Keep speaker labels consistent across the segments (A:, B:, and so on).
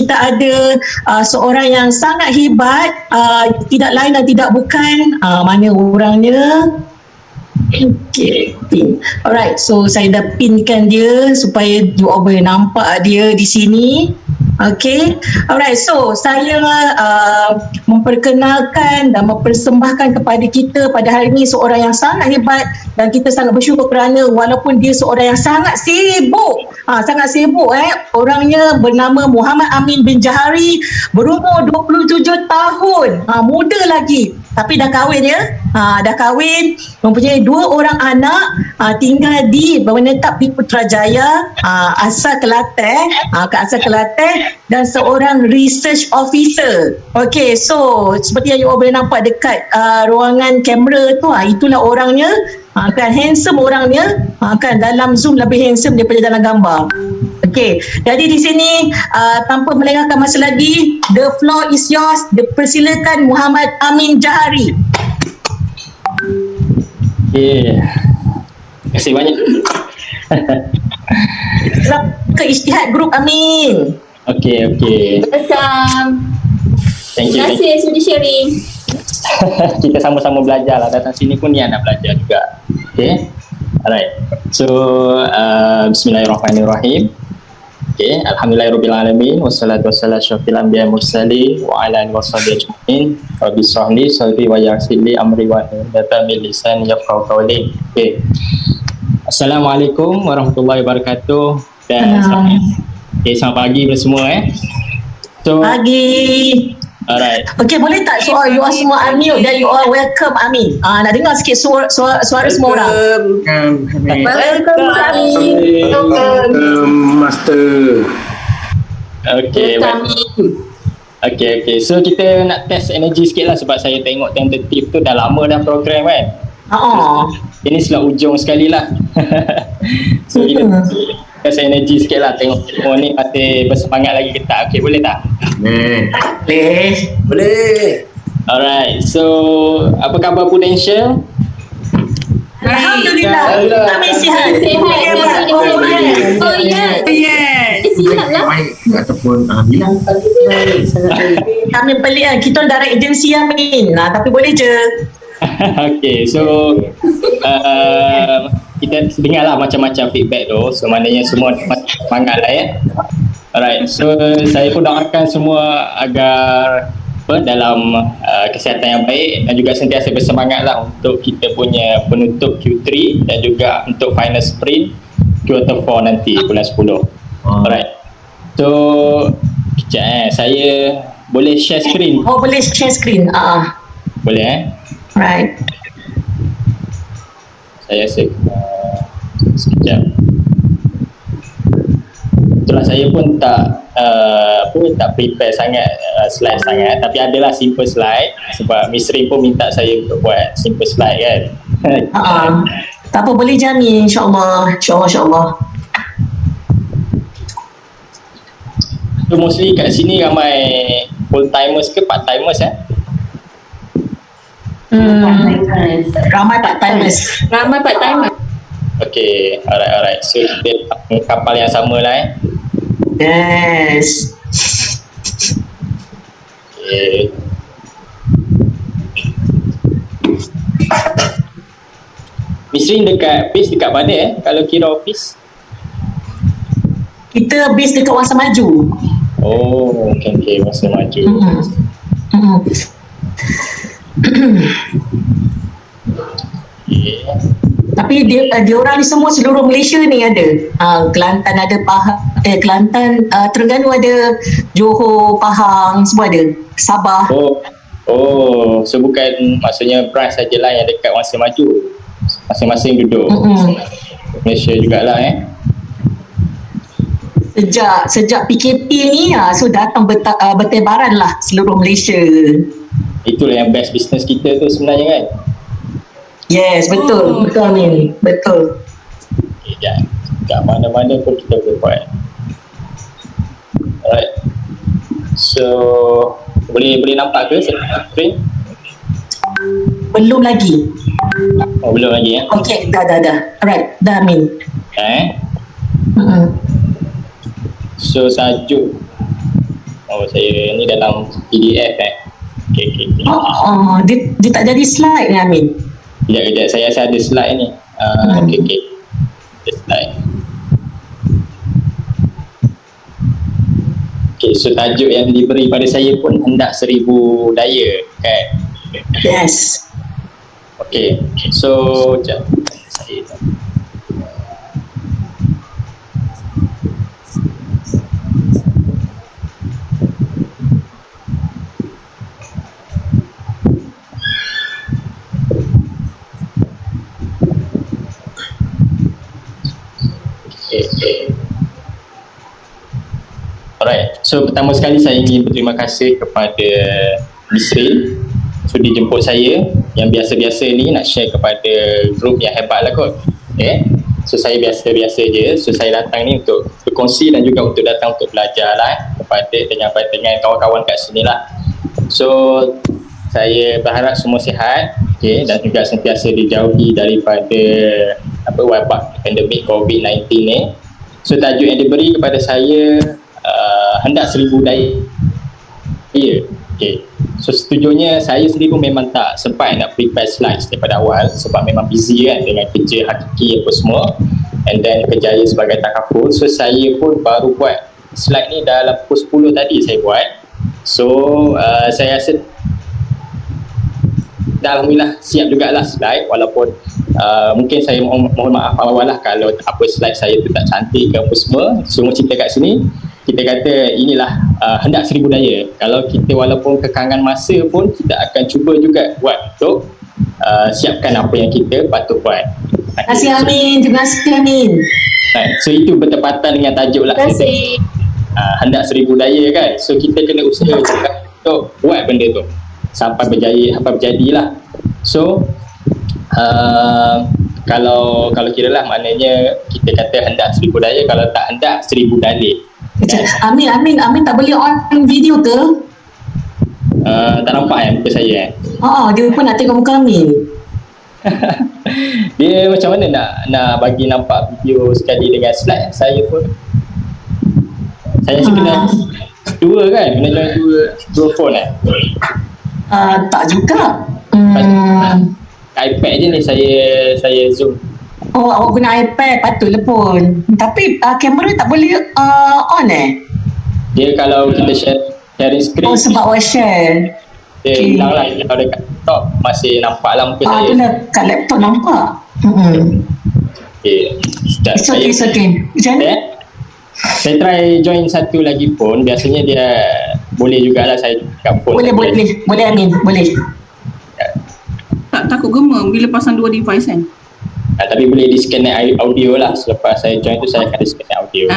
A: kita ada seorang yang sangat hebat, tidak lain dan tidak bukan, mana orangnya? Okay, pin. Alright, so saya dah pinkan dia supaya you all boleh nampak dia di sini. Okay, alright, so saya memperkenalkan dan mempersembahkan kepada kita pada hari ini seorang yang sangat hebat, dan kita sangat bersyukur kerana walaupun dia seorang yang sangat sibuk, orangnya bernama Muhammad Amin bin Jahari, berumur 27 tahun, muda lagi, tapi dah kahwin ya. Dah kahwin, mempunyai 2 orang anak, tinggal menetap di Putrajaya, asal Kelantan, dan seorang research officer. Okay, so seperti yang you all boleh nampak dekat ruangan kamera tu, itulah orangnya. Kan handsome orangnya, kan dalam zoom lebih handsome daripada dalam gambar. Okay, jadi di sini tanpa melengahkan masa lagi, the floor is yours. Dipersilakan Muhammad Amin Jahari.
B: Okay, terima kasih banyak.
A: Ke Isytihad Group Amin.
B: Okay.
C: Welcome.
B: Thank you.
C: Terima kasih sudi sharing.
B: Kita sama-sama belajar lah, datang sini pun niat nak belajar juga. Okay, alright. So Bismillahirrahmanirrahim. Okay, Alhamdulillahirrahmanirrahim. Wassalatu wassalamu syafil anbiya mursalin wa ala alihi washabihi ajma'in. Rabbi shrah li sadri wa yassir li amri wa hlul min lisani yafqahu qawli. Okay, Assalamualaikum warahmatullahi wabarakatuh. Dan selamat pagi kepada semua So,
A: pagi.
B: Alright.
A: Okay, boleh tak you all semua unmute dan you all welcome Amin. Nak dengar sikit suara semua orang.
C: Welcome Amin.
D: Master.
B: Okay. So kita nak test energy sikit lah, sebab saya tengok tentative tu dah lama dah program kan. Ini setelah ujung sekali lah. So kita test energy sikit lah, tengok semua ni masih bersemangat lagi ke tak. Okay, boleh tak?
D: Boleh.
B: Alright, so apa khabar Prudential?
A: Alhamdulillah. Amin sihat.
C: Oh yes. Sihat lah.
D: Ataupun bilang
A: Kami pelik lah, kita direct agency Amin. Tapi boleh je.
B: Okay, so kita dengar lah macam-macam feedback tu. So maknanya semua semangat lah Alright, so saya pun doakan semua agar dalam kesihatan yang baik dan juga sentiasa bersemangat lah untuk kita punya penutup Q3 dan juga untuk final sprint Q4 nanti bulan 10. Alright, so kejap saya boleh share screen?
A: Boleh share screen.
B: Boleh
A: Right.
B: Saya sekejap. Itulah, saya pun tak prepare sangat slide sangat, tapi adalah simple slide sebab Miss Rim pun minta saya untuk buat simple slide kan.
A: Tak apa, boleh jamin insyaAllah.
B: So mostly kat sini ramai full timers ke part timers
A: Ramai part timers.
B: Okay, alright. So kita kapal yang sama lah
A: Yes.
B: Okay. Miss Rin base dekat mana kalau kira office?
A: Kita base dekat Wangsa Maju.
B: Oh, okay, Wangsa Maju.
A: Tapi dia orang ni semua seluruh Malaysia ni ada. Kelantan ada, Kelantan, Terengganu ada, Johor, Pahang, semua ada. Sabah.
B: So bukan maksudnya branch sajalah yang dekat Wangsa Maju. Masing-masing duduk. Malaysia jugalah
A: Sejak PKP ni so datang bertebaran lah seluruh Malaysia.
B: Itulah yang best business kita tu sebenarnya kan.
A: Yes, betul Amin, betul.
B: Okay, kat mana-mana pun kita boleh buat. Alright, so boleh nampak ke screen?
A: Belum lagi.
B: Belum lagi
A: Okay, dah. Alright, dah Amin.
B: So tajuk Oh, saya ni dalam PDF Okay.
A: Dia tak jadi slide ni Amin.
B: Kejap, saya rasa ada slide ni. Okay. Ada slide. Okay, so tajuk yang diberi pada saya pun hendak 1000 daya kan?
A: Yes.
B: Okay, so sekejap. Saya Alright, so pertama sekali saya ingin berterima kasih kepada Nisrin sudi jemput saya yang biasa-biasa ni nak share kepada grup yang hebat lah kot. Okay, so saya biasa-biasa je, so saya datang ni untuk berkongsi dan juga untuk datang untuk belajar lah kepada dengan kawan-kawan kat sini lah. So saya berharap semua sihat, okay, dan juga sentiasa dijauhi daripada wabak pandemik COVID-19 ni. So tajuk yang diberi kepada saya hendak 1000 daya. Okay. So sejujurnya saya sendiri pun memang tak sempat nak prepare slides daripada awal sebab memang busy kan dengan kerja hakiki apa semua, and then kerjaya sebagai takaful. So saya pun baru buat slide ni dalam pukul 10 tadi saya buat. So saya rasa alhamdulillah siap jugalah slide, walaupun mungkin saya mohon maaf awal lah kalau apa slide saya tu tak cantik ke apa semua cerita kat sini. Kita kata inilah hendak 1000 daya. Kalau kita walaupun kekangan masa pun kita akan cuba juga buat untuk siapkan apa yang kita patut buat.
A: Terima kasih Amin. Terima kasih Amin.
B: So itu bertepatan dengan tajuk lah.
C: Terima kasih.
B: Hendak 1000 daya kan. So kita kena usaha juga untuk buat benda tu sampai berjaya, sampai berjadilah. So kalau kira lah maknanya kita kata hendak 1000 daya, kalau tak hendak 1000 dalil.
A: Amin tak boleh on video ke?
B: Tak nampak muka saya
A: Dia pun nak tengok muka Amin.
B: Dia macam mana nak bagi nampak video sekali dengan slide saya pun. Saya rasa kena dua kan? Kena join dua phone
A: Tak juga.
B: iPad je ni saya zoom.
A: Awak guna iPad, patutlah pun. Tapi kamera tak boleh on
B: Dia kalau kita sharing screen.
A: Sebab awak share.
B: Dia hilang lah. Kalau dekat laptop masih nampak lah muka saya.
A: Itulah kat laptop nampak.
B: Okay.
A: It's okay. Macam mana?
B: Saya try join satu lagi phone. Biasanya dia boleh jugalah saya kat phone.
A: Boleh Amin, boleh.
E: Tak takut gemar bila pasang dua device kan?
B: Tapi boleh disconnect audio lah. Selepas saya join tu saya akan disconnect audio.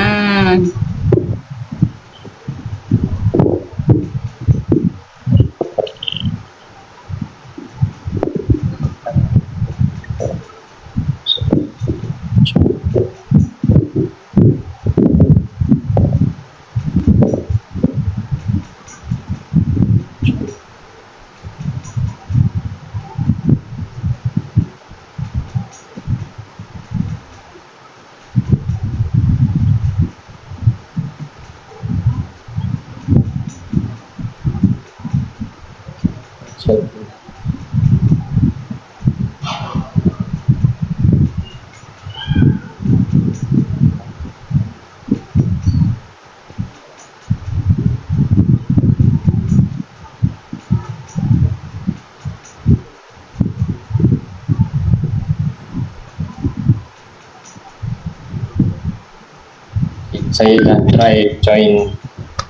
B: Saya dah try join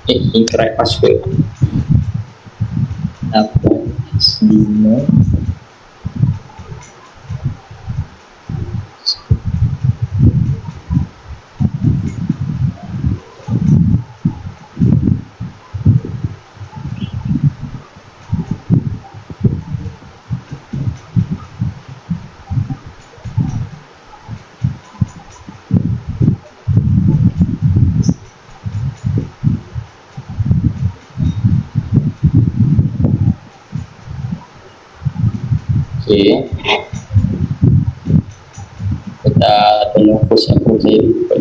B: incorrect password. Apa semua okay. Kita tolong post aku saya lupa.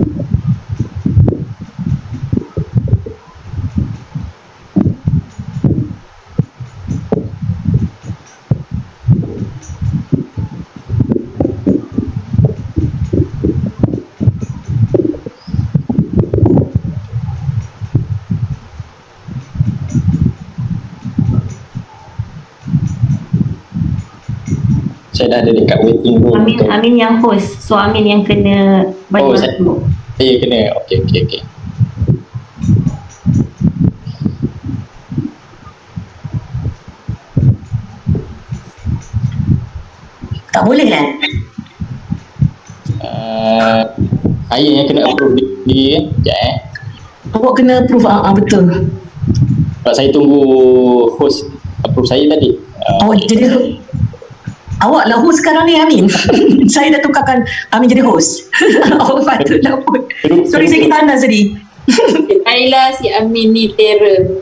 B: Saya dah ada dekat waiting room
F: Amin,
B: untuk
F: Amin yang host. So Amin yang kena bagi
B: Oh,
F: waktu.
B: saya kena. Okey.
A: Tak boleh kan?
B: Saya yang kena approve dia. Sekejap
A: Awak kena approve. Betul.
B: Sebab saya tunggu host approve saya tadi.
A: Awak jadi awak lah host sekarang ni, Amin. Saya dah tukarkan Amin jadi host. Awak patutlah pun. Sorry, saya kita anda tadi.
C: Ayla si Amin ni terror.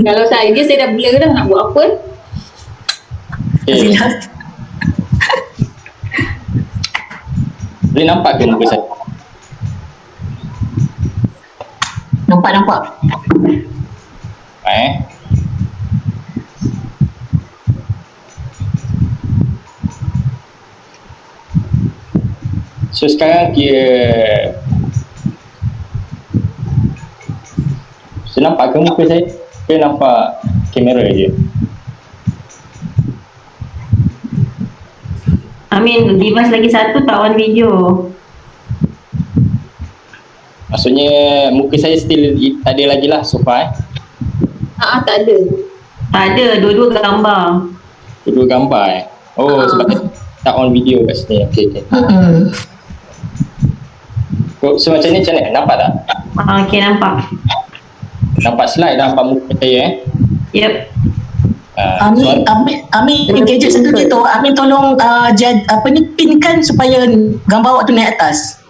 C: Kalau saya dah blur dah, nak buat apa?
B: Okay. Boleh nampak ke muka saya?
A: Nampak.
B: So sekarang so nampak ke muka saya? Ke nampak kamera je?
F: Amin, device lagi satu tak on video.
B: Maksudnya muka saya still tak ada lagi lah so far
C: Tak ada.
F: Tak ada, dua-dua gambar.
B: Dua gambar sebab tak on video kat sini. Okay. So macam ni macam mana? Nampak tak?
F: Okay, nampak.
B: Nampak slide, nampak muka saya
F: Yep.
A: Amin gadget satu je tu. Amin tolong pinkan supaya gambar awak tu naik atas.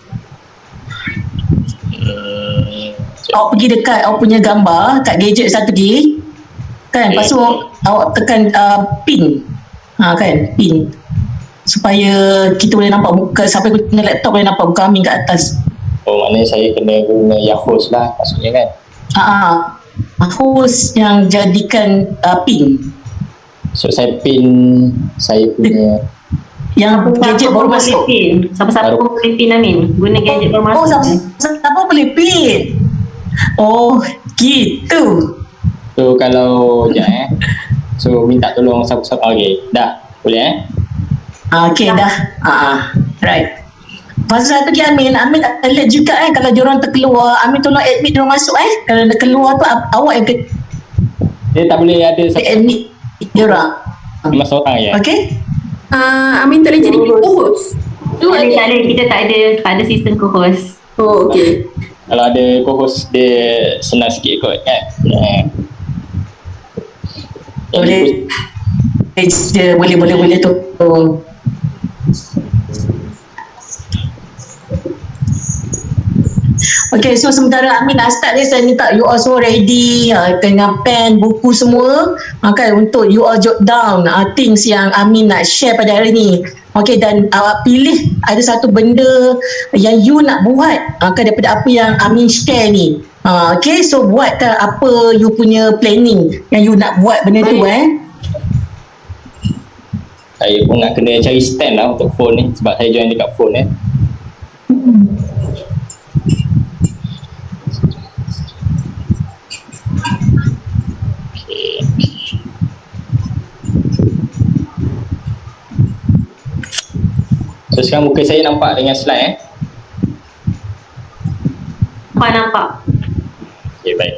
A: Awak pergi dekat awak punya gambar kat gadget satu lagi kan, lepas tu awak tekan pin kan, pin supaya kita boleh nampak muka, sampai guna laptop boleh nampak muka Amin kat atas.
B: Maknanya saya kena guna yang host lah maksudnya kan.
A: Host yang jadikan pin.
B: So saya pin saya punya
A: yang gadget baru masuk.
F: Siapa-siapa pun boleh pin, Amin. Guna gadget baru masuk.
A: Siapa boleh pin? Gitu.
B: So kalau so minta tolong siapa-siapa. Okay, dah boleh
A: Okay, dah. Right. Pasal satu lagi Amin alert juga kalau diorang terkeluar, Amin tolong admit diorang masuk Kalau dia keluar tu awak yang
B: dia tak boleh ada
A: admit diorang.
B: 5 orang je.
A: Okay.
C: Amin tak boleh jadi co-host. Tu
F: Tak
C: ada.
F: ada, kita tak ada sistem co-host.
C: Oh, okey.
B: Kalau ada co-host dia senang sikit kot kan.
A: Boleh tu. Okay, so sementara Amin nak start ni, saya minta you all semua ready dengan pen, buku semua untuk you all jot down things yang Amin nak share pada hari ni. Okay, dan pilih ada satu benda yang you nak buat daripada apa yang Amin share ni. Okay, so buat apa you punya planning yang you nak buat benda tu
B: Saya pun nak kena cari stand lah untuk phone ni sebab saya join dekat phone So sekarang muka saya nampak dengan slide
F: Nampak.
B: Okay, baik.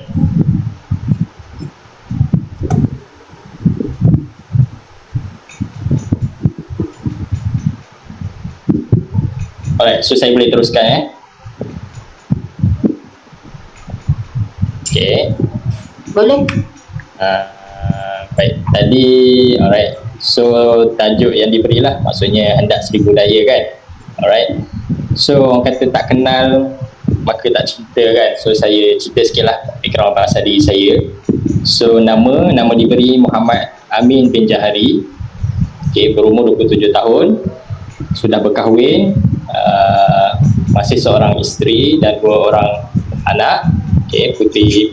B: Alright, so saya boleh teruskan Okay.
C: Boleh.
B: Baik, tadi alright. So tajuk yang diberilah maksudnya hendak 1000 daya kan. Alright. So orang kata tak kenal maka tak cerita kan. So saya cerita sikit lah background pasal diri saya. So nama diberi Muhammad Amin bin Jahari. Okay, berumur 27 tahun. Sudah berkahwin, masih seorang isteri dan 2 orang anak. Okay, putri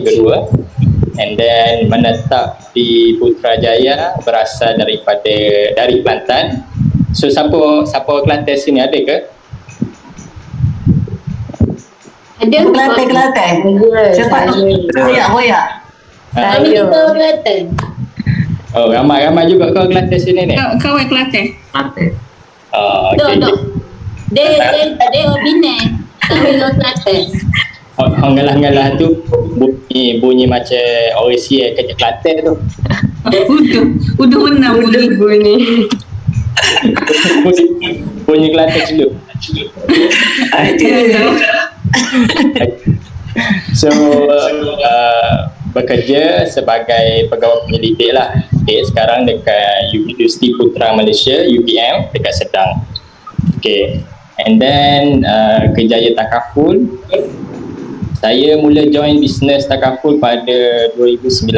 B: kedua. And then menetap di Putrajaya, berasal dari Kelantan. So siapa Kelantan sini ada ke?
C: Ada
A: Kelantan. Siapa? Hoya.
C: Kami kita Kelantan.
B: Oh, ramai juga kau Kelantan sini ni.
E: Kawan Kelantan.
B: Oh,
C: Dok,
B: okey.
C: dok. Dia Bine. Kami orang Kelantan.
B: Orang galah-galah tu bunyi macam orang Sia kat Kelantan tu.
E: Udah menang bunyi.
B: bunyi Kelantan dulu. So bekerja sebagai pegawai penyelidik lah. Okay, sekarang dekat Universiti Putra Malaysia UPM dekat Sedang. Okay, and then kerjaya takaful. Saya mula join bisnes takaful pada 2019.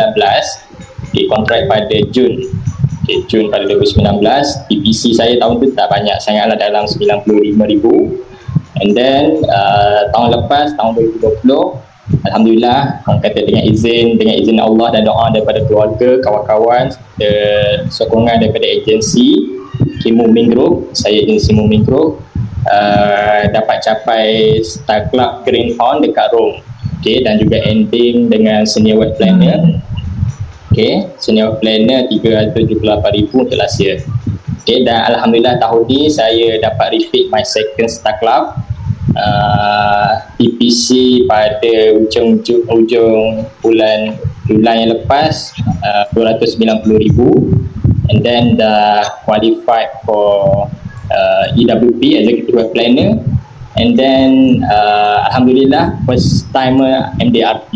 B: Okay, kontrak pada Jun. Okay, Jun pada 2019. PPC saya tahun tu tak banyak sangatlah, dalam 95,000. And then tahun lepas, tahun 2020, Alhamdulillah, orang kata dengan izin Allah dan doa daripada keluarga, kawan-kawan, sokongan daripada agensi Moomin Group, saya agensi Moomin Group, dapat capai Star Club Green Horn dekat Rome. Okay, dan juga ending dengan Senior Web Planner. Okay, Senior Web Planner 378,000 untuk last year. Okay, dan Alhamdulillah tahun ni saya dapat repeat my second Star Club. PPC pada ujung bulan yang lepas 290,000, and then dah qualified for EWP Executive Web Planner, and then Alhamdulillah first timer MDRT.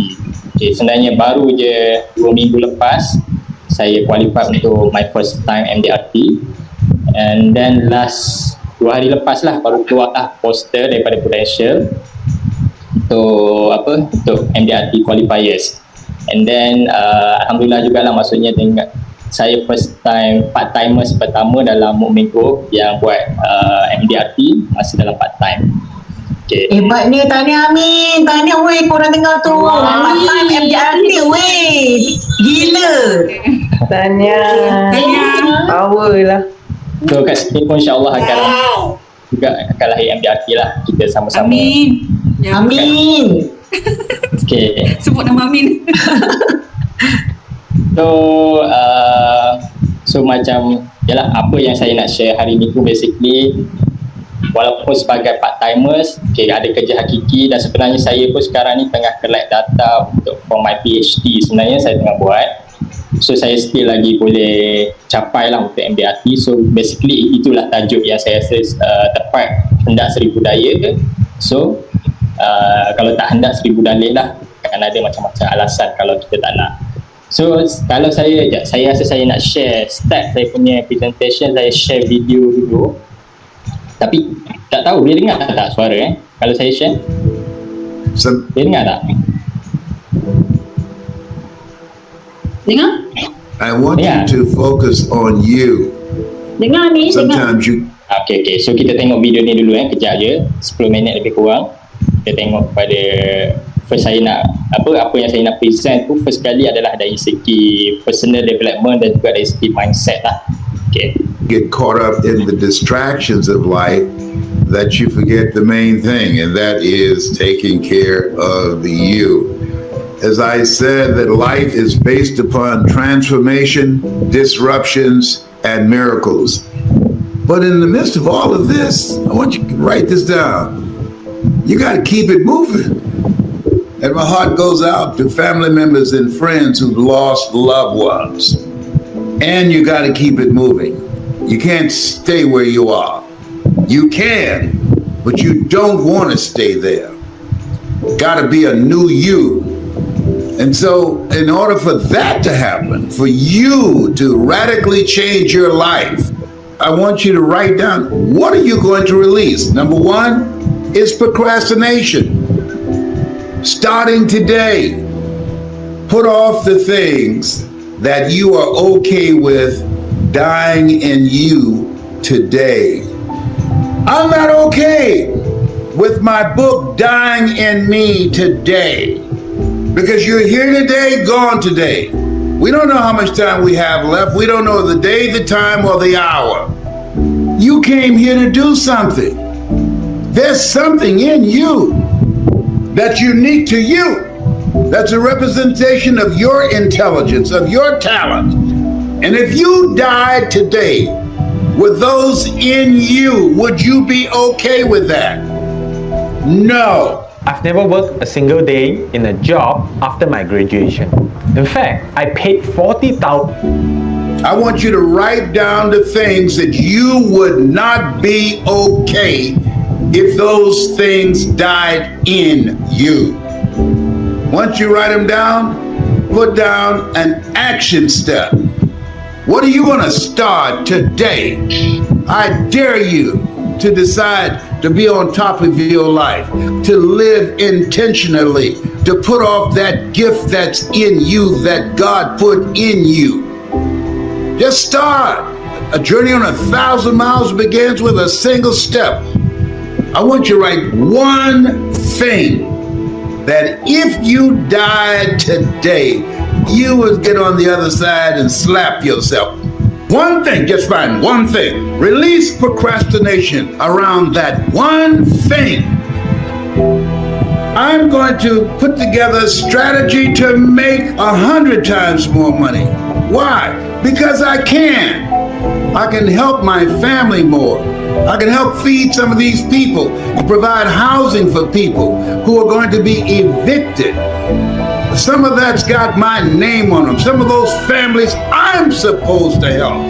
B: Okay, sebenarnya baru je 2 minggu lepas saya qualified untuk my first time MDRT, and then last 2 hari lepas lah baru keluar poster daripada Prudential untuk MDRT qualifiers. And then Alhamdulillah jugalah, maksudnya dengan saya first time part timers pertama dalam Moomin Group yang buat MDRT masih dalam part time. Okay.
A: Hebat ni, tahniah Amin. Tahniah weh korang dengar tu. Part time MDRT weh. Gila.
G: Tahniah. Power lah.
B: So kat sini pun insyaAllah akan lahir MDRT lah. Kita sama-sama.
E: Amin. Ya.
A: Amin.
B: Okay.
E: Sebut nama Amin.
B: So macam yalah, apa yang saya nak share hari ni tu basically, walaupun sebagai part timers, okay, ada kerja hakiki, dan sebenarnya saya pun sekarang ni tengah collect data untuk for my PhD sebenarnya saya tengah buat. So saya still lagi boleh capai lah untuk MDRT. So basically itulah tajuk yang saya rasa tepat, hendak 1,000 daya ke. So kalau tak hendak 1,000 dalil lah, kan ada macam-macam alasan kalau kita tak nak. So kalau saya rasa saya nak share start saya punya presentation, saya share video dulu. Tapi tak tahu dia dengar tak suara kalau saya share? Dia dengar tak?
E: Dengar?
H: I want
B: Yeah.
H: you to focus on you.
C: Dengar ni, dengar.
H: Sometimes you
B: Okay. So kita tengok video ni dulu kejap je, 10 minit lebih kurang. Kita tengok pada first saya nak apa yang saya nak present tu first kali adalah dari segi personal development dan juga dari segi mindset lah. Okay.
H: get caught up in the distractions of life that you forget the main thing, and that is taking care of you. As I said, that life is based upon transformation, disruptions, and miracles. But in the midst of all of this, I want you to write this down. You got to keep it moving. And my heart goes out to family members and friends who've lost loved ones. And you got to keep it moving. You can't stay where you are. You can, but you don't want to stay there. Got to be a new you. And so in order for that to happen, for you to radically change your life, I want you to write down, what are you going to release? Number one is procrastination. Starting today, put off the things that you are okay with dying in you today. I'm not okay with my book dying in me today, because you're here today, gone today. We don't know how much time we have left. We don't know the day, the time, or the hour. You came here to do something. There's something in you that's unique to you. That's a representation of your intelligence, of your talent. And if you died today with those in you, would you be okay with that? No.
I: I've never worked a single day in a job after my graduation. In fact, I paid $40,000.
H: I want you to write down the things that you would not be okay if those things died in you. Once you write them down, put down an action step. What are you going to start today? I dare you to decide to be on top of your life, to live intentionally, to put off that gift that's in you that God put in you. Just start. A journey on 1,000 miles begins with a single step. I want you to write one thing that if you died today, you would get on the other side and slap yourself. One thing, just find one thing. Release procrastination around that one thing. I'm going to put together a strategy to make 100 times more money. Why? Because I can. I can help my family more. I can help feed some of these people and provide housing for people who are going to be evicted. Some of that's got my name on them. Some of those families I'm supposed to help.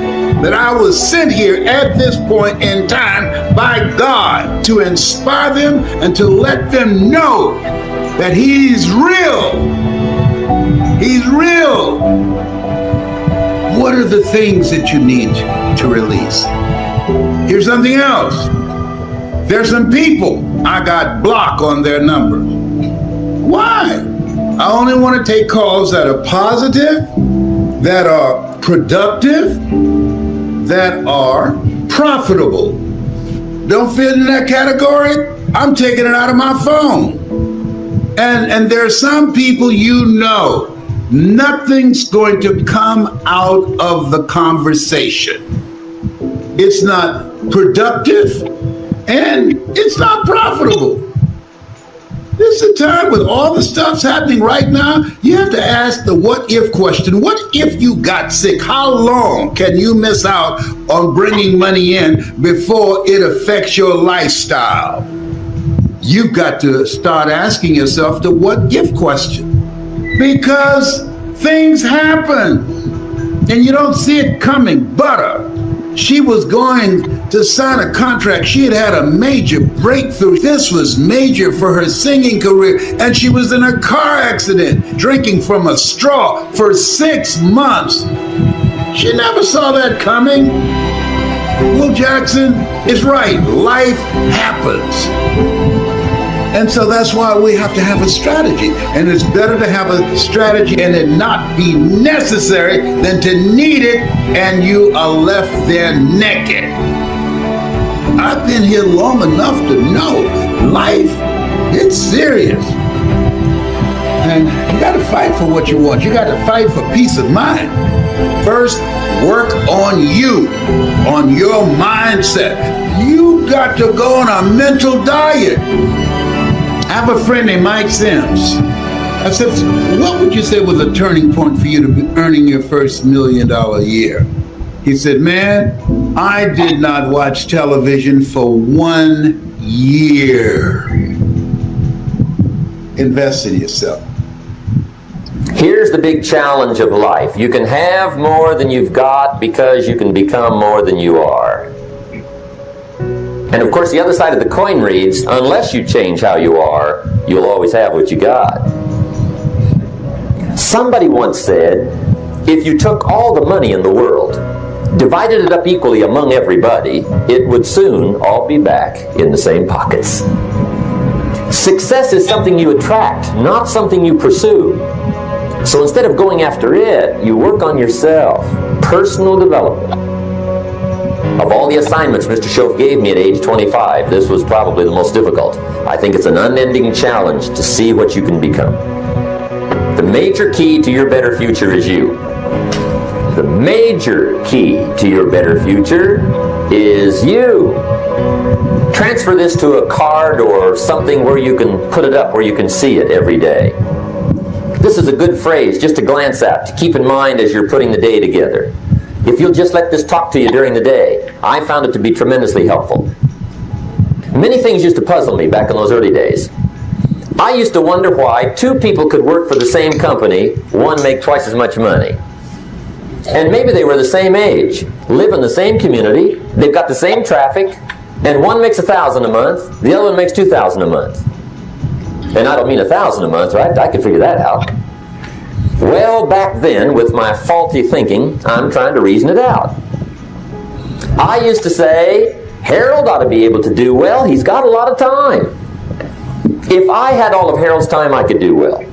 H: That I was sent here at this point in time by God to inspire them and to let them know that He's real. He's real. What are the things that you need to release? Here's something else. There's some people I got blocked on their numbers. Why? I only want to take calls that are positive, that are productive, that are profitable. Don't fit in that category? I'm taking it out of my phone. And there are some people you know, nothing's going to come out of the conversation. It's not productive and it's not profitable. This is a time with all the stuff's happening right now. You have to ask the what if question. What if you got sick? How long can you miss out on bringing money in before it affects your lifestyle? You've got to start asking yourself the what if question, because things happen and you don't see it coming. Butter. She was going to sign a contract. She had had a major breakthrough. This was major for her singing career. And she was in a car accident, drinking from a straw for 6 months. She never saw that coming. Will Jackson is right. Life happens. And so that's why we have to have a strategy. And it's better to have a strategy and it not be necessary than to need it and you are left there naked. I've been here long enough to know life, it's serious. And you got to fight for what you want. You got to fight for peace of mind. First, work on you, on your mindset. You got to go on a mental diet. I have a friend named Mike Sims. I said, what would you say was a turning point for you to be earning your first $1 million year? He said, man, I did not watch television for 1 year. Invest in yourself.
J: Here's the big challenge of life. You can have more than you've got because you can become more than you are. And of course, the other side of the coin reads, unless you change how you are, you'll always have what you got. Somebody once said, if you took all the money in the world, divided it up equally among everybody, it would soon all be back in the same pockets. Success is something you attract, not something you pursue. So instead of going after it, you work on yourself. Personal development. Of all the assignments Mr. Shoaff gave me at age 25, this was probably the most difficult. I think it's an unending challenge to see what you can become. The major key to your better future is you. The major key to your better future is you. Transfer this to a card or something where you can put it up where you can see it every day. This is a good phrase just to glance at, to keep in mind as you're putting the day together. If you'll just let this talk to you during the day, I found it to be tremendously helpful. Many things used to puzzle me back in those early days. I used to wonder why two people could work for the same company, one make twice as much money. And maybe they were the same age, live in the same community, they've got the same traffic, and one makes $1,000 a month, the other one makes $2,000 a month. And I don't mean $1,000 a month, right? I could figure that out. Well, back then, with my faulty thinking, I'm trying to reason it out. I used to say, Harold ought to be able to do well. He's got a lot of time. If I had all of Harold's time, I could do well.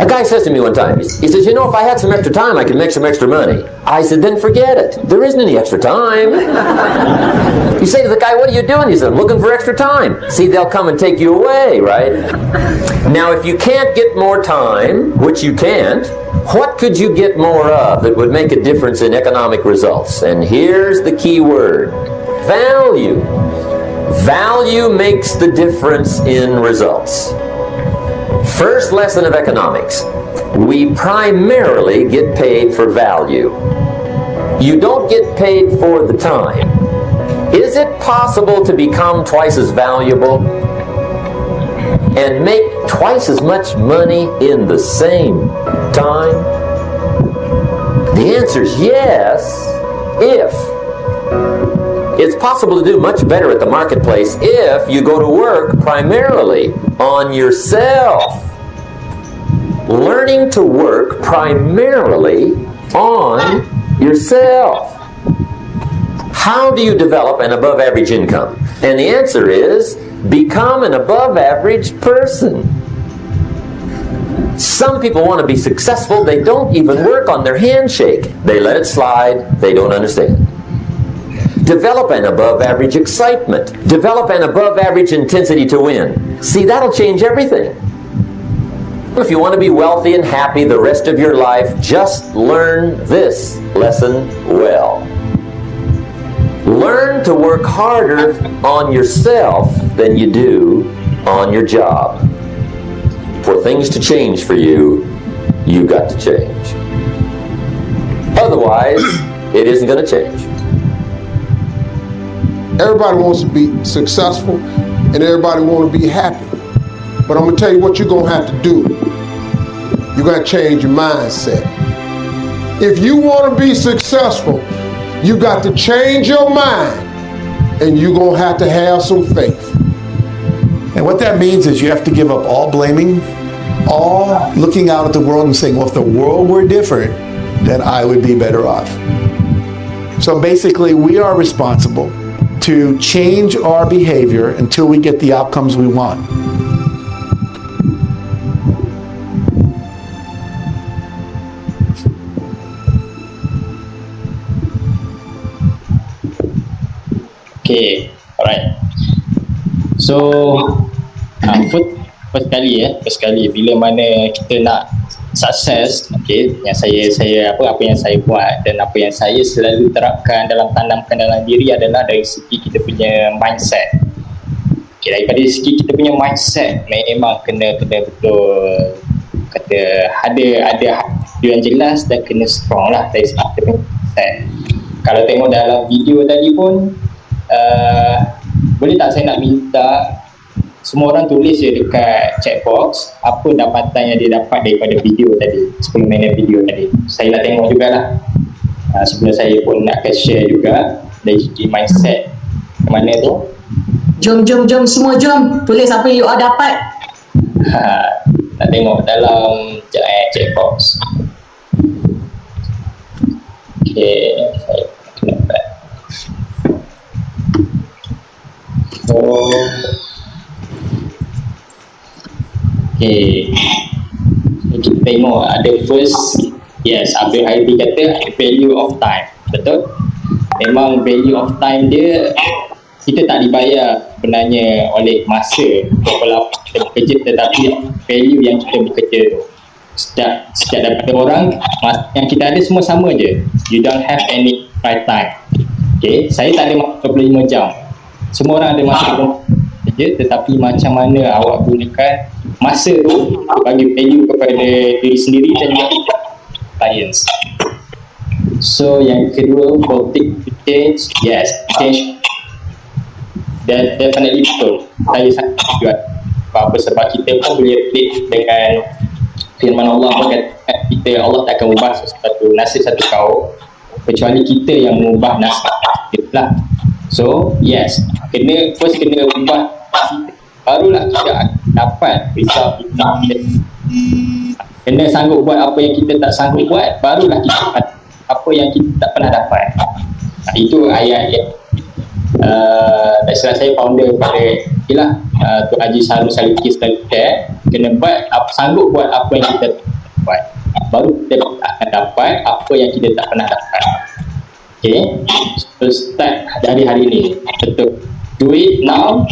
J: A guy says to me one time, he says, you know, if I had some extra time, I could make some extra money. I said, then forget it. There isn't any extra time. You say to the guy, what are you doing? He said, I'm looking for extra time. See, they'll come and take you away, right? Now, if you can't get more time, which you can't, what could you get more of that would make a difference in economic results? And here's the key word: value. Value makes the difference in results. First lesson of economics. We primarily get paid for value. You don't get paid for the time. Is it possible to become twice as valuable and make twice as much money in the same time? The answer is yes, if. It's possible to do much better at the marketplace if you go to work primarily on yourself. Learning to work primarily on yourself. How do you develop an above average income? And the answer is, become an above average person. Some people want to be successful. They don't even work on their handshake. They let it slide. They don't understand. Develop an above average excitement. Develop an above average intensity to win. See, that'll change everything. If you want to be wealthy and happy the rest of your life, just learn this lesson well. Learn to work harder on yourself than you do on your job. For things to change for you, you've got to change. Otherwise, it isn't going to change.
K: Everybody wants to be successful and everybody wants to be happy. But I'm going to tell you what you're going to have to do. You got to change your mindset. If you want to be successful, you got to change your mind, and you're going to have some faith.
L: And what that means is you have to give up all blaming, all looking out at the world and saying, well, if the world were different, then I would be better off. So basically, we are responsible to change our behavior until we get the outcomes we want.
B: Okay, alright. So, first kali bila mana kita nak sukses, okay, yang saya apa yang saya buat dan apa yang saya selalu terapkan tanamkan dalam diri adalah dari segi kita punya mindset. Okay, daripada segi kita punya mindset memang kena betul kata ada yang jelas dan kena strong lah dari segi kita punya mindset. Kalau tengok dalam video tadi pun boleh tak saya nak minta semua orang tulis je dekat chat box apa dapatan yang dia dapat daripada video tadi, 10 minit video tadi. Saya nak tengok jugalah. Sebelum saya pun nak share juga dari segi mindset ke mana tu.
A: Jom semua jom tulis apa you all dapat.
B: Nak tengok dalam chat box. Okay, saya kena buat. Okay, kita tengok ada first, yes, Abdul Hadi kata value of time, betul? Memang value of time dia, kita tak dibayar sebenarnya oleh masa walaupun kita bekerja, tetapi value yang kita bekerja tu setiap daripada orang, masa yang kita ada semua sama je. You don't have any right time. Okay, saya tak ada masa 25 jam. Semua orang ada masa je, tetapi macam mana awak gunakan masa tu bagi value kepada diri sendiri dan juga clients. So yang kedua, for take to change, yes, change. That definitely betul. Saya sangat juga apa sebab kita pun boleh relate dengan firman Allah pun kata kita, Allah tak akan ubah sesuatu nasib satu kaum kecuali kita yang mengubah nasib kita lah. So yes, kena ubah nasib, barulah kita akan dapat result kita. Kena sanggup buat apa yang kita tak sanggup buat, barulah kita dapat apa yang kita tak pernah dapat. Itu ayat yang tak salah saya founder pada Tuan Haji Sarul Saliki kena sanggup buat apa yang kita buat, baru kita akan dapat apa yang kita tak pernah dapat. Okay, so start dari hari ini. Betul, do it now,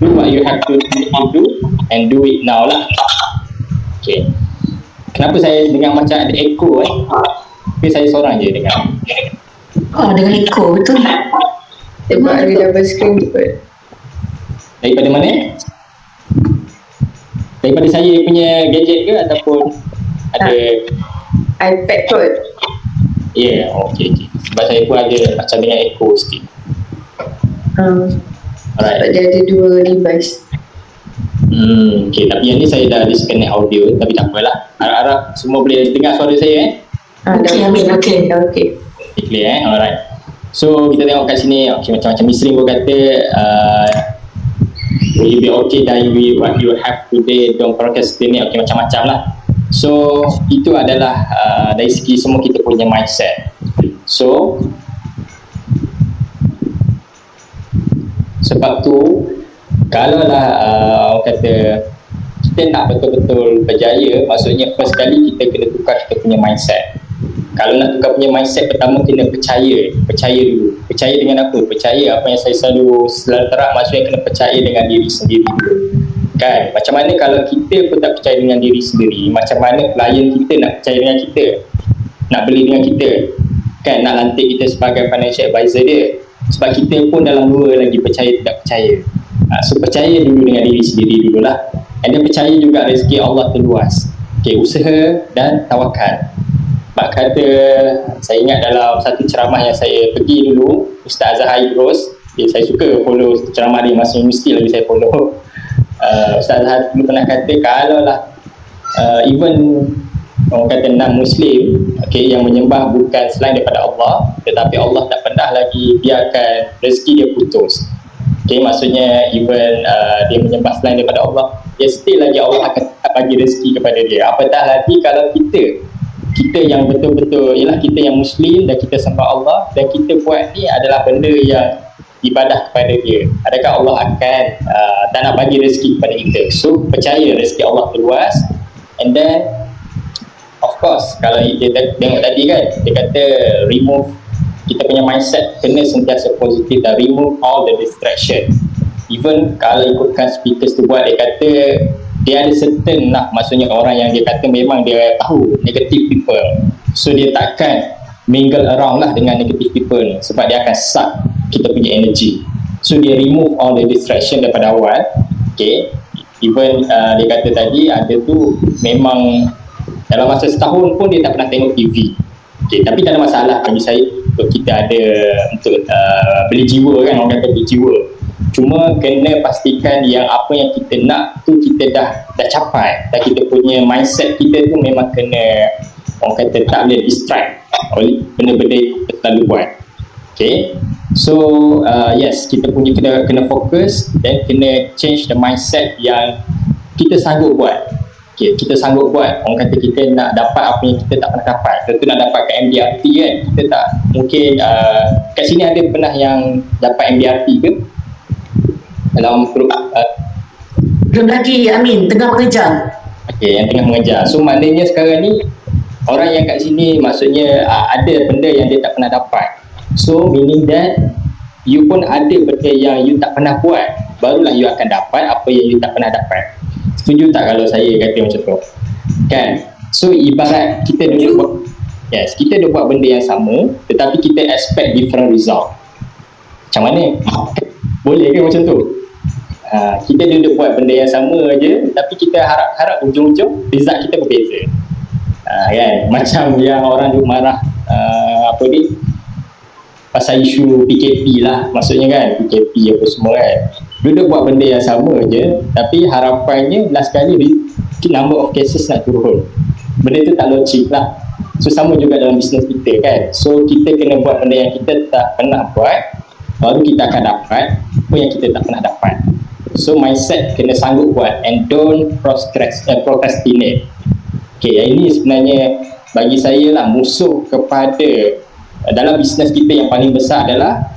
B: do what you have to do and do it now lah. Okay, kenapa saya dengar macam ada echo tapi saya seorang je dengar.
A: Dengan echo, betul.
G: Sebab ada double screen juga.
B: Daripada mana? Daripada saya punya gadget ke ataupun ada
G: iPad kot.
B: Ya, okay. Sebab saya pun ada macam dengan echo sikit. Alright.
G: Sebab dia ada dua device.
B: Okay, tapi yang ni saya dah disconnect audio, tapi tak apalah. Harap-harap semua boleh dengar suara saya
A: Okay, Amin. Okay.
B: Clear alright. So kita tengok kat sini, okay, macam-macam Misrin pun kata will you be okay dying with what you have today, don't procrastinate, okay, macam-macam lah. So itu adalah dari segi semua kita punya mindset. So sebab tu kalaulah orang kata kita nak betul-betul berjaya, maksudnya first kali kita kena tukar kita punya mindset. Kalau nak tukar punya mindset, pertama kena percaya dulu. Percaya dengan apa? Percaya apa yang saya selalu terap, maksudnya kena percaya dengan diri sendiri dulu. Kan? Macam mana kalau kita pun tak percaya dengan diri sendiri, macam mana klien kita nak percaya dengan kita? Nak beli dengan kita? Kan? Nak lantik kita sebagai financial advisor dia? Sebab kita pun dalam dua lagi, percaya tidak percaya. So percaya dulu dengan diri sendiri dululah. And then percaya juga rezeki Allah tu luas. Okay, usaha dan tawakal. Sebab kata, saya ingat dalam satu ceramah yang saya pergi dulu, Ustaz Azhar Idrus, saya suka follow ceramah dia, masa universiti lagi saya follow. Ustaz Azhar dulu pernah kata, kalaulah even orang kata non-Muslim, okay, yang menyembah bukan selain daripada Allah, tetapi Allah tak pernah lagi biarkan rezeki dia putus. Okay, maksudnya even dia menyembah selain daripada Allah, dia still lagi Allah akan bagi rezeki kepada dia. Apatah lagi kalau kita yang betul-betul, ialah kita yang Muslim dan kita sembah Allah dan kita buat ni adalah benda yang ibadah kepada dia, adakah Allah akan tak nak bagi rezeki kepada kita? So percaya rezeki Allah luas. And then of course, kalau dia tengok tadi kan, dia kata remove, kita punya mindset kena sentiasa positif dan remove all the distraction. Even kalau ikutkan speakers tu buat, dia kata dia ada certain lah, maksudnya orang yang dia kata memang dia tahu negative people, so dia takkan mingle around lah dengan negative people ni, sebab dia akan suck kita punya energy. So dia remove all the distraction daripada awal. Okay, even dia kata tadi ada tu memang dalam masa setahun pun dia tak pernah tengok TV. Okay, tapi tak ada masalah bagi saya, untuk kita ada untuk beli jiwa kan, orang kata beli jiwa. Cuma kena pastikan yang apa yang kita nak tu kita dah capai, dan kita punya mindset kita tu memang kena, orang kata, tak boleh distract oleh benda-benda yang kita selalu buat. Okay, so yes, kita punya kena fokus dan kena change the mindset yang kita sanggup buat. Okay, kita sanggup buat, orang kata kita nak dapat apa yang kita tak pernah dapat. Tentu nak dapat kat MDRT kan, kita tak mungkin kat sini ada pernah yang dapat MDRT ke? Dalam
A: belum lagi, Amin, tengah mengejar.
B: Okay, yang tengah mengejar. So maknanya sekarang ni orang yang kat sini maksudnya ada benda yang dia tak pernah dapat. So meaning that you pun ada benda yang you tak pernah buat, barulah you akan dapat apa yang you tak pernah dapat. Setuju tak kalau saya kata macam tu? Kan? So ibarat kita duduk buat, yes, kita duduk buat benda yang sama tetapi kita expect different result. Macam mana? Boleh ke macam tu? Kita duduk buat benda yang sama aja tapi kita harap ujung-ujung result kita berbeza. Kan? Macam yang orang duk marah apa ni, pasal isu PKP lah, maksudnya kan, PKP apa semua kan, duduk buat benda yang sama je, tapi harapannya last kali number of cases nak turun. Benda tu tak logik lah. So sama juga dalam bisnes kita kan, so kita kena buat benda yang kita tak pernah buat, baru kita akan dapat apa yang kita tak pernah dapat. So mindset kena sanggup buat, and don't procrastinate. Okay, yang ini sebenarnya bagi saya lah musuh kepada dalam bisnes kita yang paling besar adalah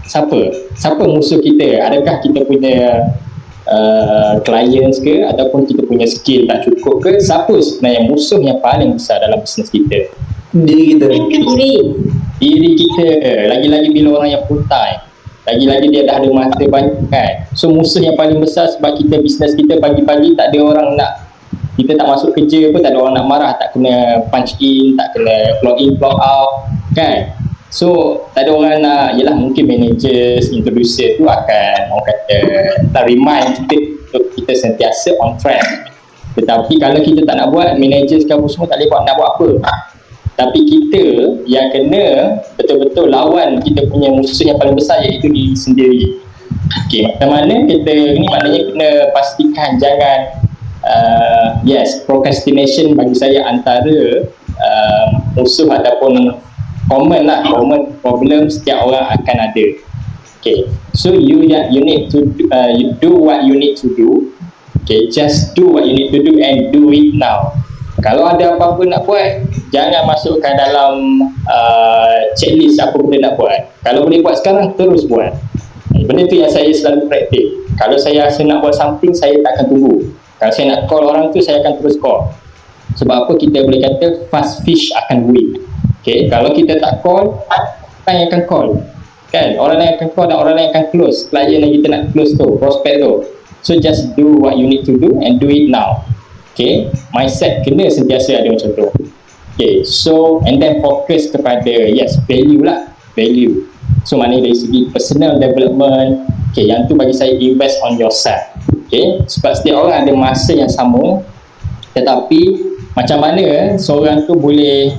B: siapa musuh kita. Adakah kita punya clients ke, ataupun kita punya skill tak cukup ke? Siapa sebenarnya musuh yang paling besar dalam bisnes kita?
L: Diri kita.
B: Diri kita. Lagi-lagi bila orang yang full time, lagi-lagi dia dah ada masa banyak kan. So musuh yang paling besar, sebab kita bisnes kita pagi-pagi tak ada orang nak, kita tak masuk kerja pun tak ada orang nak marah, tak kena punch in, tak kena clock in, clock out kan. So tak ada orang nak, yelah mungkin managers, introducer tu akan orang kata tak remind kita untuk kita sentiasa on track. Tetapi kalau kita tak nak buat, managers kamu semua tak boleh nak buat apa. Tapi kita yang kena betul-betul lawan kita punya musuh yang paling besar, iaitu diri sendiri. Okay, macam mana kita ni, maknanya kena pastikan jangan procrastination bagi saya antara musuh ataupun common problem setiap orang akan ada. Okay, so you need to you do what you need to do. Okay, just do what you need to do and do it now. Kalau ada apa-apa nak buat, jangan masukkan dalam checklist apa benda nak buat. Kalau boleh buat sekarang, terus buat. Benda tu yang saya selalu praktik. Kalau saya rasa nak buat something, saya tak akan tunggu. Kalau saya nak call orang tu, saya akan terus call. Sebab apa? Kita boleh kata fast fish akan win. Okay, kalau kita tak call, orang yang akan call kan, orang lain akan call dan orang lain akan close klien yang kita nak close tu, prospect tu. So just do what you need to do and do it now. Okay, mindset kena sentiasa ada macam tu. Okay, so and then fokus kepada value lah, value. So maknanya dari segi personal development, okay, yang tu bagi saya invest on yourself. Okay, sebab setiap orang ada masa yang sama, tetapi macam mana seorang tu boleh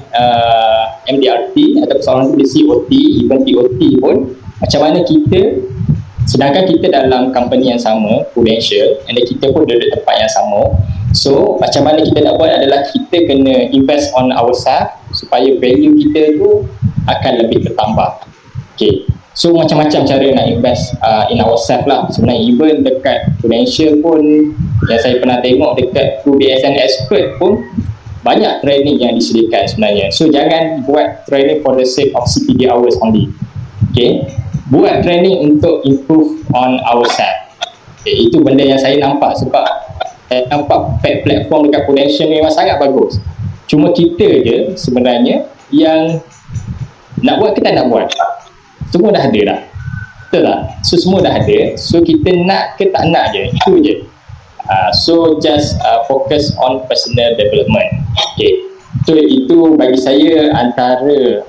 B: MDRT atau seorang tu boleh COT, even TOT pun, macam mana kita, sedangkan kita dalam company yang sama, Prudential, and kita pun duduk tempat yang sama. So macam mana kita nak buat adalah kita kena invest on ourselves supaya value kita tu akan lebih bertambah. Okay, so macam-macam cara nak invest in ourselves lah. Sebenarnya even dekat Prudential pun, yang saya pernah tengok dekat BSN Expert pun, banyak training yang disediakan sebenarnya. So jangan buat training for the sake of CPD hours only. Okay, buat training untuk improve on ourselves. Okay, itu benda yang saya nampak, sebab saya nampak platform dekat Prudential memang sangat bagus. Cuma kita je sebenarnya yang nak buat ke tak nak buat. Semua dah ada dah, betul tak? So semua dah ada, so kita nak ke tak nak je, itu je. So just focus on personal development. Okay, so itu bagi saya antara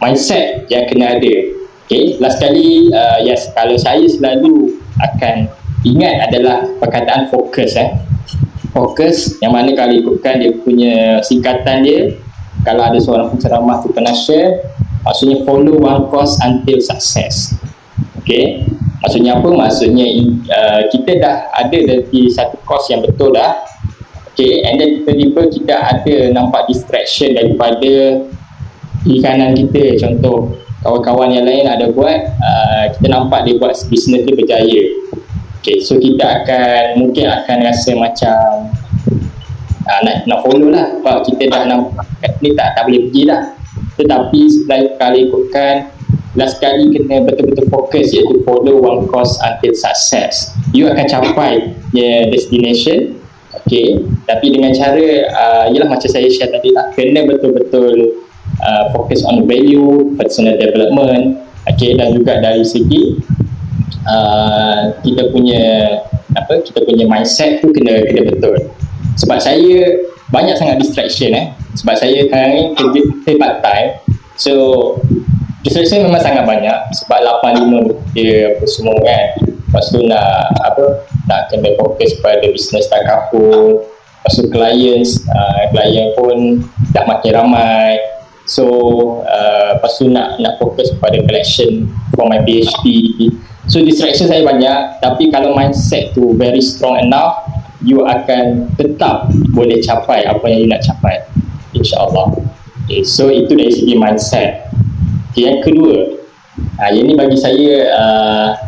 B: mindset yang kena ada. Okay, last kali kalau saya selalu akan ingat adalah perkataan fokus. Fokus yang mana kalau ikutkan dia punya singkatan dia, kalau ada seorang penceramah tu pernah share, maksudnya follow one course until success. Okay, maksudnya apa? Maksudnya kita dah ada dari satu course yang betul dah. Okay, and then tiba-tiba kita ada nampak distraction daripada di kanan kita. Contoh, kawan-kawan yang lain ada buat, kita nampak dia buat bisnes dia berjaya. Okay, so kita mungkin akan rasa macam nak follow lah, sebab kita dah nampak ni tak boleh pergi dah. Tetapi kalau ikutkan, last kali kena betul-betul fokus, iaitu follow one course until success. You akan capai destination. Okay, tapi dengan cara ialah macam saya share tadi lah, kena betul-betul fokus on value, personal development. Okay, dan juga dari segi kita punya mindset tu kena betul. Sebab saya banyak sangat distraction sebab saya sekarang ni kerja part time, so distraction memang sangat banyak. Sebab 8-5 dia apa semua kan, lepas tu nak kena fokus pada bisnes takaful, lepas tu klien pun dah makin ramai. So lepas tu nak fokus pada collection for my PhD. So distraction saya banyak, tapi kalau mindset tu very strong enough, you akan tetap boleh capai apa yang you nak capai, insyaAllah. Okay, so itu dari segi mindset. Okay, yang kedua, yang ni bagi saya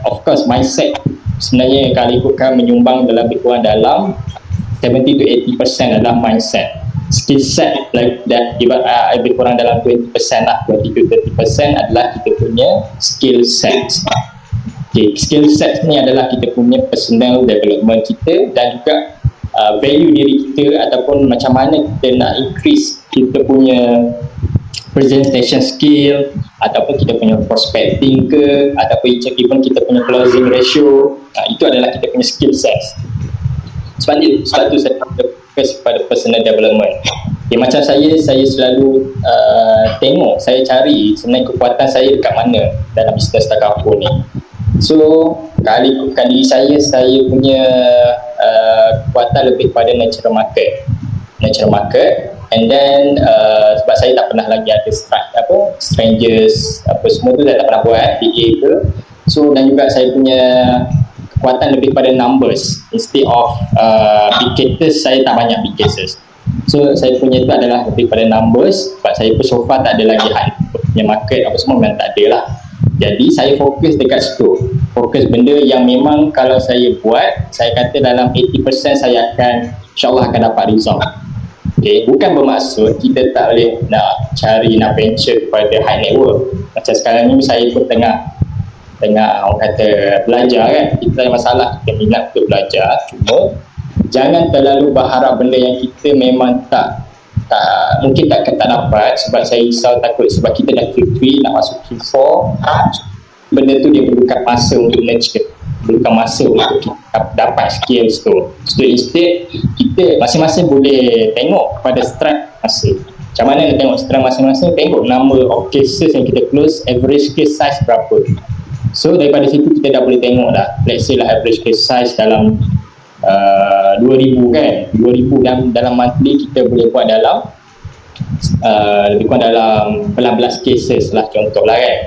B: of course mindset sebenarnya kalau ikutkan menyumbang lebih kurang dalam 70 to 80% adalah mindset. Skill set like that lebih kurang dalam 20% lah, 20 to 30% adalah kita punya skill set. Okay, skill set ni adalah kita punya personal development kita dan juga value diri kita ataupun macam mana kita nak increase kita punya presentation skill ataupun kita punya prospecting ke ataupun even kita punya closing ratio. Itu adalah kita punya skill set. Sebab tu saya fokus pada personal development. Okay, macam saya selalu tengok, saya cari sebenarnya kekuatan saya dekat mana dalam bisnes takaful ni. So kalau ikutkan diri saya punya kekuatan lebih pada natural market, and then sebab saya tak pernah lagi ada strangers apa semua tu saya tak pernah buat PA ke. So dan juga saya punya kekuatan lebih pada numbers instead of big cases. Saya tak banyak big cases, so saya punya tu adalah lebih pada numbers. Sebab saya pun so far tak ada lagi high punya market apa semua, memang tak ada lah. Jadi saya fokus dekat situ, fokus benda yang memang kalau saya buat, saya kata dalam 80% saya akan insyaAllah akan dapat result. Okay, bukan bermaksud kita tak boleh nak venture kepada high network. Macam sekarang ni saya pun tengah orang kata belajar kan, kita tak ada masalah, kita minat untuk belajar, cuma jangan terlalu berharap benda yang kita memang tak mungkin tak dapat. Sebab saya risau takut sebab kita dah Q3 nak masuk Q4, benda tu dia perlukan masa untuk nurture, perlukan masa untuk kita dapat skills tu. So instead kita masing-masing boleh tengok kepada strength masing. Macam mana nak tengok strength masing-masing? Tengok number of cases yang kita close, average case size berapa. So daripada situ kita dah boleh tengok dah, let's say lah average case size dalam 2,000 kan, 2,000 dalam monthly kita boleh buat dalam lebih kurang dalam 18 cases lah contoh lah kan.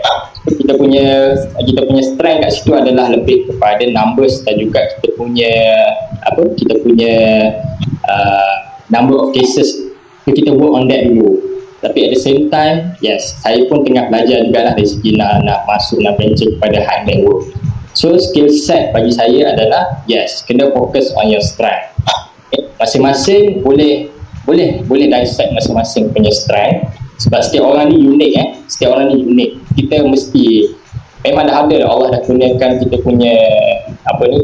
B: Kita punya strength kat situ adalah lebih kepada numbers dan juga kita punya number of cases. So kita work on that dulu. Tapi at the same time, yes, saya pun tengah belajar juga lah dari segi nak masuk nak venture kepada high network. So skill set bagi saya adalah yes, kena fokus on your strength. Okay. Masing-masing boleh dissect masing-masing punya strength. Sebab setiap orang ni unik setiap orang ni unik. Kita mesti memang dah ada Allah dah kurniakan kita punya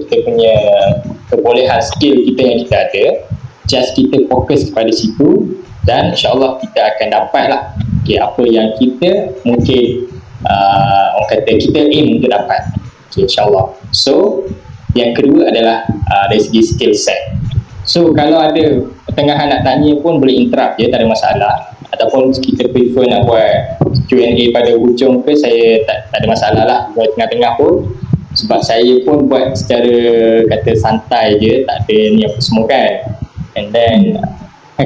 B: kita punya kebolehan skill kita yang kita ada. Just kita fokus kepada situ dan insyaAllah kita akan dapat lah apa yang kita mungkin orang kata kita aim untuk dapat. Okay, insyaAllah. So yang kedua adalah dari segi skill set. So kalau ada pertengahan nak tanya pun boleh interrupt je, tak ada masalah. Ataupun kita prefer nak buat Q&A pada hujung ke, saya tak ada masalah lah buat tengah-tengah pun. Sebab saya pun buat secara kata santai je, tak ada ni apa semua kan. And then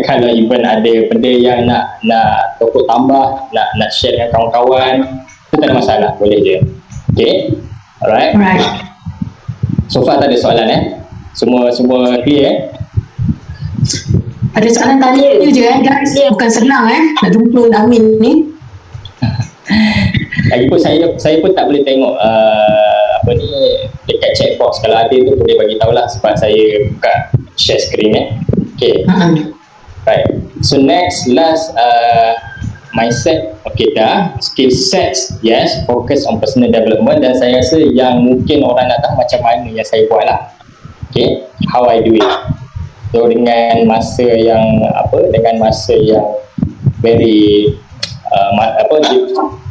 B: kalau even ada benda yang nak tokok tambah, nak share dengan kawan-kawan, itu tak ada masalah, boleh je. Okay, alright. So far tak ada soalan semua clear
A: Ada soalan tanya je guys, bukan senang nak jumpa Amin ni.
B: Lagipun saya pun tak boleh tengok dekat chat box. Kalau ada tu boleh bagi tahu lah sebab saya buka share screen Okay. Right. So next last mindset. Okay dah. Skill sets, yes, focus on personal development. Dan saya rasa yang mungkin orang nak tahu macam mana yang saya buat lah. Okay, how I do it. So dengan masa yang very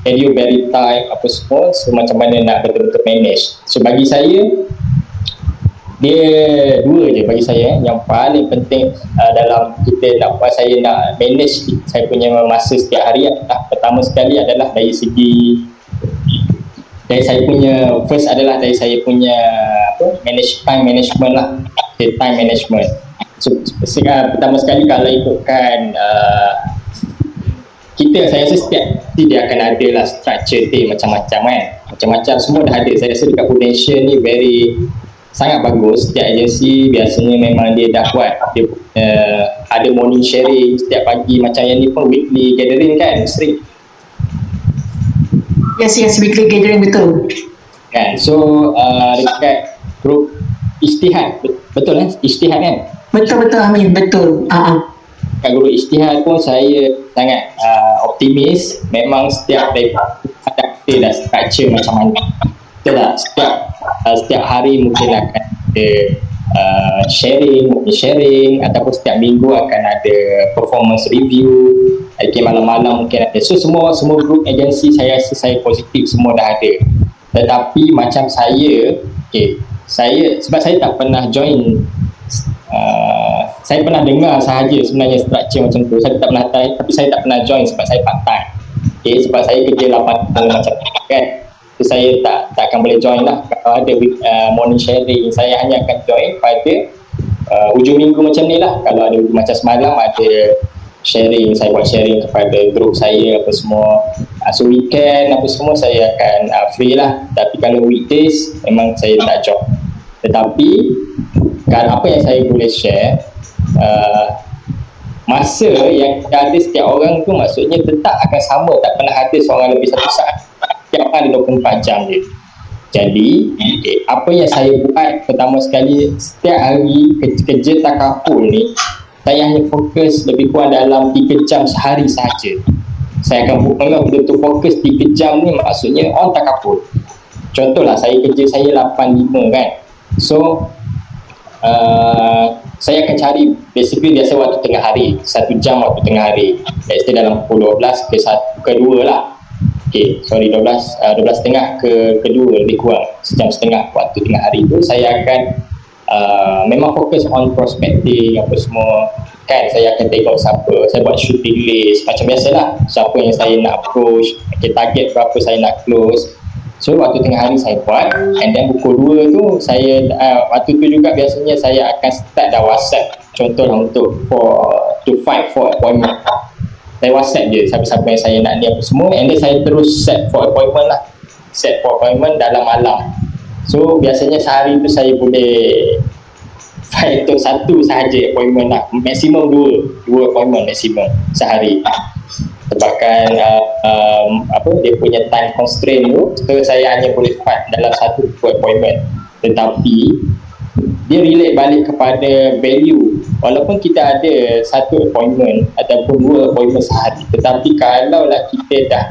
B: schedule very tight apa semua, so macam mana nak betul-betul manage. So bagi saya dia dua je bagi saya yang paling penting dalam kita nak buat saya nak manage saya punya masa setiap hari. Pertama sekali adalah dari saya punya first adalah dari saya punya time management lah. Time management. So pertama sekali kalau ikutkan saya rasa setiap dia akan ada lah structure day macam-macam kan. Macam-macam semua dah ada. Saya rasa dekat Prudential ni sangat bagus. Setiap agensi biasanya memang dia dah buat, dia ada morning sharing setiap pagi, macam yang ni pun weekly gathering kan, sering.
A: Yes, weekly gathering, betul.
B: Kan, so dekat grup Ijtihad, betul kan? Ijtihad kan?
A: Betul Amin, betul.
B: Kat grup Ijtihad pun saya sangat optimis. Memang setiap ada dah structure macam mana. Betul tak? Setiap hari mungkin akan ada sharing ataupun setiap minggu akan ada performance review. Malam-malam mungkin ada. So semua grup agensi saya rasa saya positif, semua dah ada. Tetapi macam saya sebab saya tak pernah join, saya pernah dengar sahaja sebenarnya structure macam tu. Saya tak pernah try, tapi saya tak pernah join sebab saya part time. Sebab saya kerja 8 tahun macam tu kan. So saya tak akan boleh join lah. Kalau ada morning sharing, saya hanya akan join pada hujung minggu macam ni lah. Kalau ada macam semalam ada sharing, saya buat sharing kepada grup saya apa semua. So weekend apa semua saya akan free lah. Tapi kalau weekdays memang saya tak join. Tetapi kan apa yang saya boleh share, masa yang ada setiap orang tu maksudnya tetap akan sama, tak pernah ada seorang lebih 1 saat. Setiap orang ada 24 jam je. Jadi apa yang saya buat pertama sekali, setiap hari kerja takaful ni saya hanya fokus lebih kurang dalam 3 jam sehari sahaja. Saya akan betul-betul fokus 3 jam ni, maksudnya on takaful. Contohlah saya kerja saya 8-5 kan. So saya akan cari basically biasa waktu tengah hari, 1 jam waktu tengah hari. Let's say dalam pukul 12 ke 2 lah. 12.30 ke 2 lebih kurang, 1.5 jam waktu tengah hari tu saya akan memang fokus on prospecting apa semua kan. Saya akan tengok siapa, saya buat shooting list macam biasalah, siapa yang saya nak approach, target berapa saya nak close. So waktu tengah hari saya buat, and then pukul 2 tu saya waktu tu juga biasanya saya akan start dah WhatsApp, contohlah untuk to fight for appointment. Saya WhatsApp je siapa-siapa yang saya nak ni apa semua, and then saya terus set for appointment lah, set for appointment dalam malam. So biasanya sehari tu saya boleh fight untuk 1 sahaja appointment lah, maksimum 2 appointment maksimum sehari. Sebabkan dia punya time constraint tu, so saya hanya boleh fight dalam 1 appointment. Tetapi dia relate balik kepada value. Walaupun kita ada 1 appointment ataupun 2 appointment sehari, tetapi kalau lah kita dah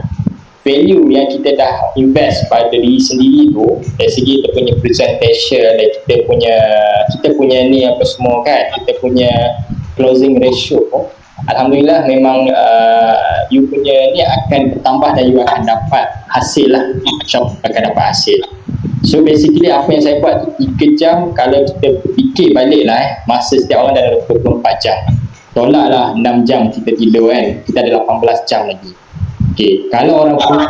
B: value yang kita dah invest pada diri sendiri tu, dari segi kita punya presentation dan kita punya ni apa semua kan, kita punya closing ratio, alhamdulillah memang you punya ni akan bertambah dan you akan dapat hasil lah, akan dapat hasil. So basically apa yang saya buat tu 3 jam, kalau kita fikir balik lah masa setiap orang dah 24 jam, tolak lah 6 jam kita tidur kan, kita ada 18 jam lagi. Kalau orang full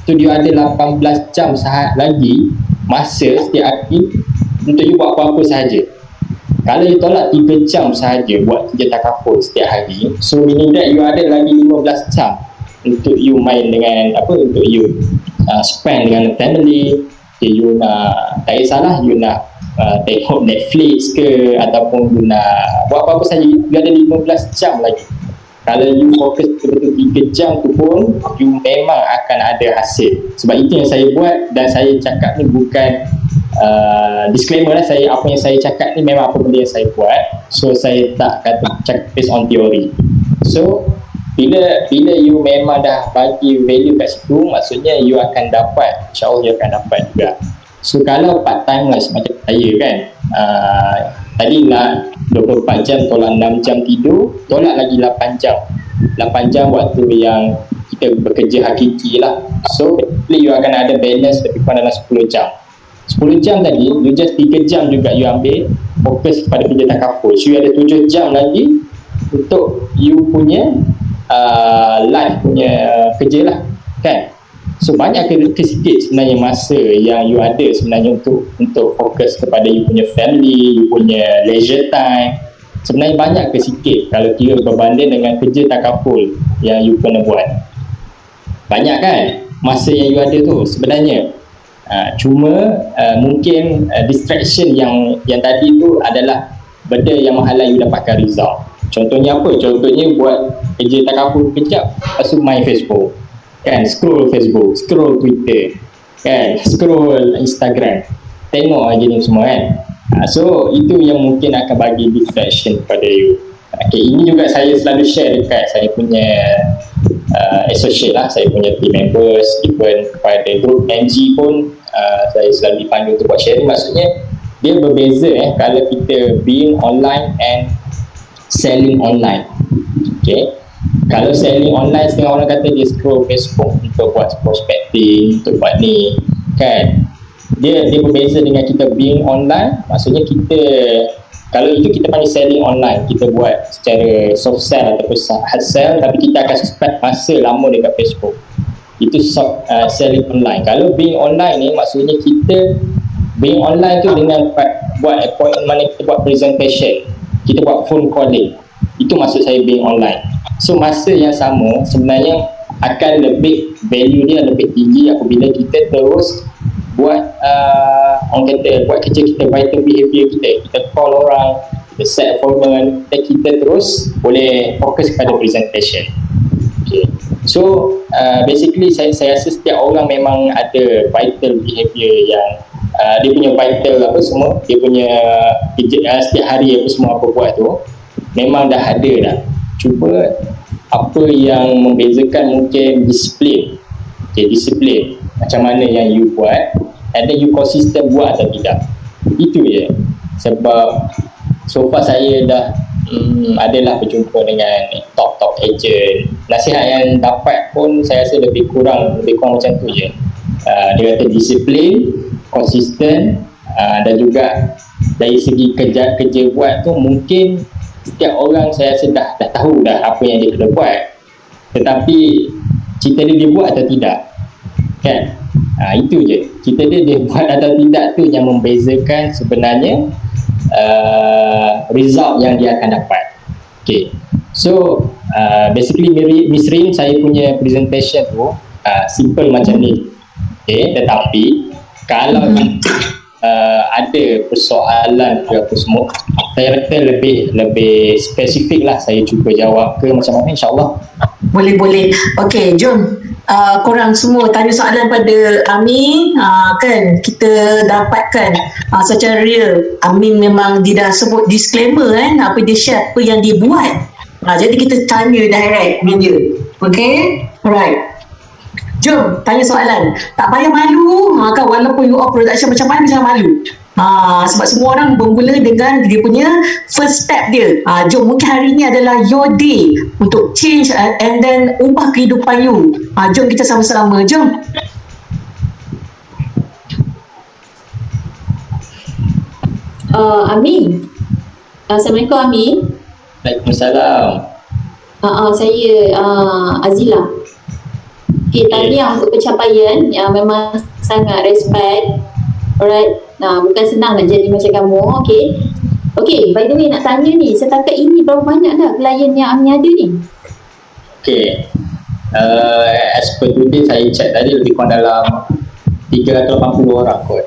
B: tu dia ada 18 jam lagi masa setiap hari untuk you buat apa-apa sahaja. Kalau you tolak 3 jam sahaja buat kerja takaful setiap hari, so meaning that you ada lagi 15 jam untuk you main dengan untuk you spend dengan family. You nak, tak kisahlah you nak tengok Netflix ke ataupun you nak buat apa-apa saja, you ada 15 jam lagi. Kalau you fokus betul-betul 3 jam tu pun you memang akan ada hasil. Sebab itu yang saya buat, dan saya cakap ni bukan disclaimer lah, apa yang saya cakap ni memang apa benda yang saya buat. So saya tak kata cakap based on theory. So bila you memang dah bagi value kat situ, maksudnya you akan dapat, insyaAllah you akan dapat juga. So kalau part timers macam saya kan, tadi nak 24 jam tolak 6 jam tidur, tolak lagi 8 jam 8 jam waktu yang kita bekerja hakiki lah. So you akan ada balance lebih kurang dalam 10 jam 10 jam tadi, you just 3 jam juga you ambil fokus kepada kerja takaful. So you ada 7 jam lagi untuk you punya life punya kerja lah kan. So banyak ke sikit sebenarnya masa yang you ada sebenarnya untuk fokus kepada you punya family, you punya leisure time, sebenarnya banyak ke sikit kalau kira berbanding dengan kerja takaful yang you pernah buat? Banyak kan masa yang you ada tu sebenarnya. Cuma mungkin distraction yang tadi tu adalah benda yang menghalang you dapatkan result. Contohnya apa? Contohnya buat kerja takaful kejap, lepas tu main Facebook kan, scroll Facebook, scroll Twitter kan, scroll Instagram, tengok aja ni semua kan. So itu yang mungkin akan bagi distraction kepada you. Okay, ini juga saya selalu share dekat saya punya associate lah, saya punya team members, even kepada group NG pun saya selalu dipandu untuk buat sharing. Maksudnya dia berbeza kalau kita being online and selling online. Okay, kalau selling online setengah orang kata dia scroll Facebook untuk buat prospecting, untuk buat ni kan, dia berbeza dengan kita being online. Maksudnya kita, kalau itu kita panggil selling online, kita buat secara soft sell ataupun hard sell, tapi kita akan spend masa lama dekat Facebook, itu selling online. Kalau being online ni maksudnya kita being online tu dengan buat appointment, mana kita buat presentation, kita buat phone calling, itu maksud saya being online. So masa yang sama sebenarnya akan lebih, value dia lebih tinggi apabila kita terus buat orang kata buat kerja kita, vital behavior kita call orang, kita set appointment, dan kita terus boleh fokus kepada presentation. Okay. So basically saya rasa setiap orang memang ada vital behavior yang dia punya vital apa semua, dia punya kerja setiap hari apa semua apa buat tu memang dah ada dah. Cuba apa yang membezakan mungkin disiplin. Okay, disiplin macam mana yang you buat, and then you konsisten buat atau tidak. Itu je. Sebab so far saya dah adalah berjumpa dengan top agent. Nasihat yang dapat pun saya rasa lebih kurang macam tu je. Dia kata disiplin, konsisten, dan juga dari segi kerja buat tu mungkin setiap orang saya rasa dah tahu dah apa yang dia kena buat, tetapi cita dia buat atau tidak kan. Itu je, cita dia buat atau tidak tu yang membezakan sebenarnya result yang dia akan dapat. Okay, so basically Miss Rin, saya punya presentation tu simple macam ni. Okay, tetapi kalau ada persoalan ke apa semua, saya rasa lebih spesifik lah saya cuba jawab ke macam mana, insyaAllah.
A: Boleh. Okey, jom korang semua tanya soalan pada Amin. Kan kita dapatkan secara real Amin memang dia dah sebut disclaimer kan, apa dia share, apa yang dia buat. Jadi kita tanya direct dengan dia. Okey, alright. Jom tanya soalan, tak payah malu kan, walaupun you all production macam mana jangan malu. Sebab semua orang bermula dengan dia punya first step dia. Jom, mungkin hari ni adalah your day untuk change and then ubah kehidupan you. Jom kita sama-sama, jom.
C: Amin. Assalamualaikum Amin.
B: Waalaikumsalam.
C: Saya Azila. Okay, tahniah untuk pencapaian yang memang sangat respect. Alright. Bukan senang nak jadi macam kamu. Okay, by the way nak tanya ni, setakat ini berapa banyak dah klien yang Amin ada ni?
B: Okay, as per today saya check tadi lebih kurang dalam 380 orang kot.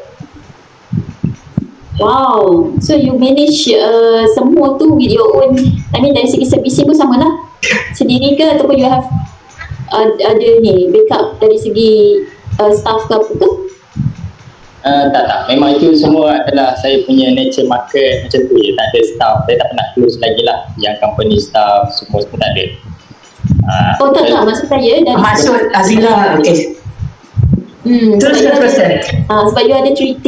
C: Wow, so you manage semua tu with your own, I mean dari segi servicing pun sama lah, sendiri ke ataupun you have ada ni backup dari segi staff ke apa ke?
B: Tak, memang itu semua adalah saya punya nature market macam tu je, tak ada staff, saya tak pernah close lagi lah yang company staff semua tak ada.
C: Tak, maksud saya dari
A: maksud Azila, okay. Teruskan.
C: Sebab you ada 380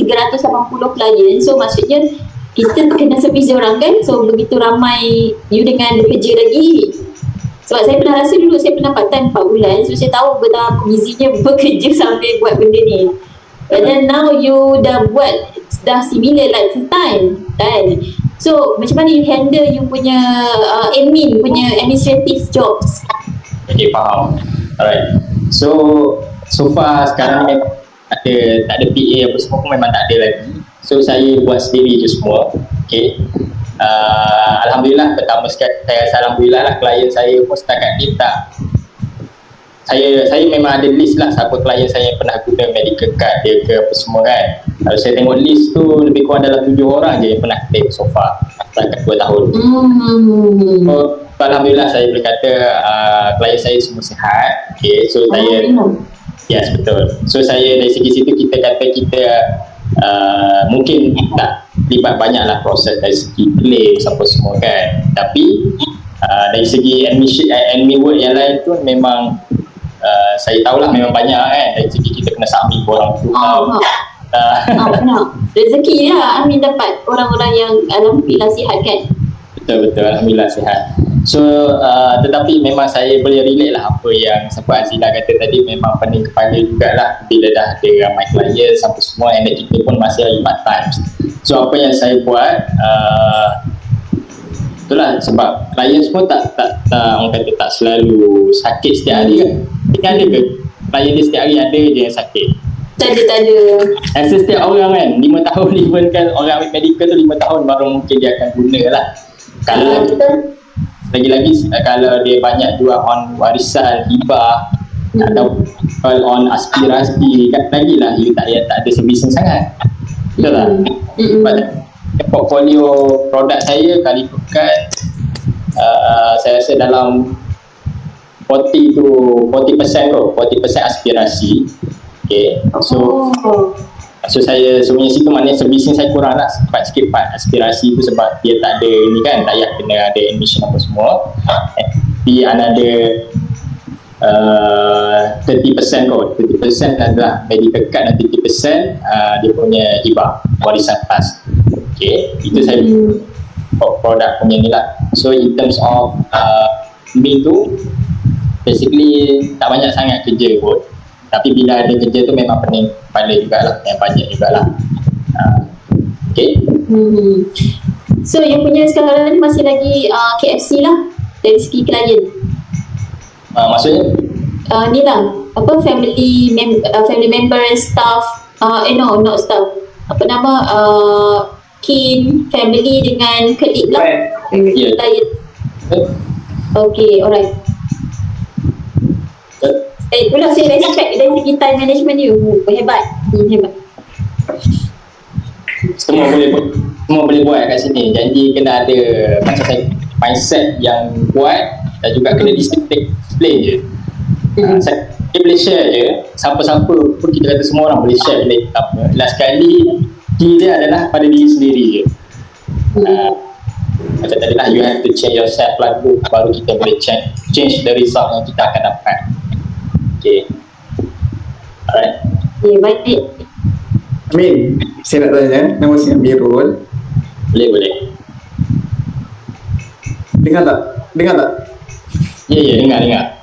C: klien, so maksudnya kita kena servis dia orang kan, so begitu ramai you dengan bekerja lagi. Sebab saya pernah rasa dulu, saya pernah part time 4 bulan, so saya tahu betapa busynya bekerja sampai buat benda ni. But then now you dah buat dah similar like full time kan. So macam mana you handle you punya admin punya administrative jobs?
B: Okay, faham. Alright. So far sekarang ni memang tak ada PA apa semua pun memang tak ada lagi. So saya buat sendiri je semua. Okay. Alhamdulillah, pertama sekali alhamdulillah lah klien saya pun setakat ni tak, saya memang ada list lah siapa klien saya yang pernah guna medical card dia ke apa semua kan. Kalau saya tengok list tu lebih kurang dalam 7 orang je yang pernah claim so far setakat 2 tahun. So, alhamdulillah saya boleh kata klien saya semua sihat. Okay, so saya yes, betul. So saya dari segi situ kita kata kita mungkin tak libat banyak lah proses dari segi claim apa semua kan, tapi dari segi admin work yang lain tu memang saya tahulah memang banyak kan, dari segi kita kena submit orang tu
C: benar. Rezeki lah Amin dapat orang-orang yang alhamdulillah sihat kan.
B: Betul, alhamdulillah sihat. So tetapi memang saya boleh relate lah apa yang Sahabat Azila kata tadi, memang pening kepala jugalah bila dah ada ramai klien sampai semua, and kita pun masih lagi part time. So apa yang saya buat itulah sebab klien semua tak orang kata tak selalu sakit setiap hari kan. Kita ada ke klien dia setiap hari ada je yang sakit?
C: Tak ada.
B: Rasa setiap orang kan 5 tahun, even kan orang ambil medical tu 5 tahun baru mungkin dia akan guna lah. Kalau lagi-lagi kalau dia banyak jual on warisan, hibah atau on aspirasi kan, lagilah you tak ada sebising sangat. Betul tak? Portfolio produk saya kali ikutkan saya rasa dalam 40% aspirasi. Okay, so saya sebenarnya situ maknanya sebising saya kurang lah sikit part aspirasi tu sebab dia tak ada ni kan, tak payah kena ada admission apa semua. Di another 30% kot, 30% adalah medical card dan 30% dia punya hibah warisan PAS. Okay, itu saya produk punya ni lah. So in terms of me tu basically tak banyak sangat kerja kot, tapi bila ada kerja tu memang pening kepala jugalah, yang banyak jugalah. Okay.
C: So yang punya sekarang ni masih lagi KFC lah dari segi klien.
B: Maksudnya?
C: Ni lah apa family member, staff, no not staff, apa nama, kin, family dengan colleague lah. Klien. Okay, alright. Pula saya respect dari segi time management you. Hebat.
B: Semua boleh buat kat sini. Janji kena ada macam saya mindset yang kuat dan juga kena disiplin je. Saya boleh share je. Siapa-siapa pun kita kata semua orang boleh share bila last kali key dia adalah pada diri sendiri je. Macam tadi lah, you have to change yourself lah dulu, baru kita boleh change the result yang kita akan dapat. Okay. Alright.
C: Okay, baik.
M: Amin, saya nak tanya, nama saya Amirul.
B: Boleh.
M: Dengar tak?
B: Ya, dengar.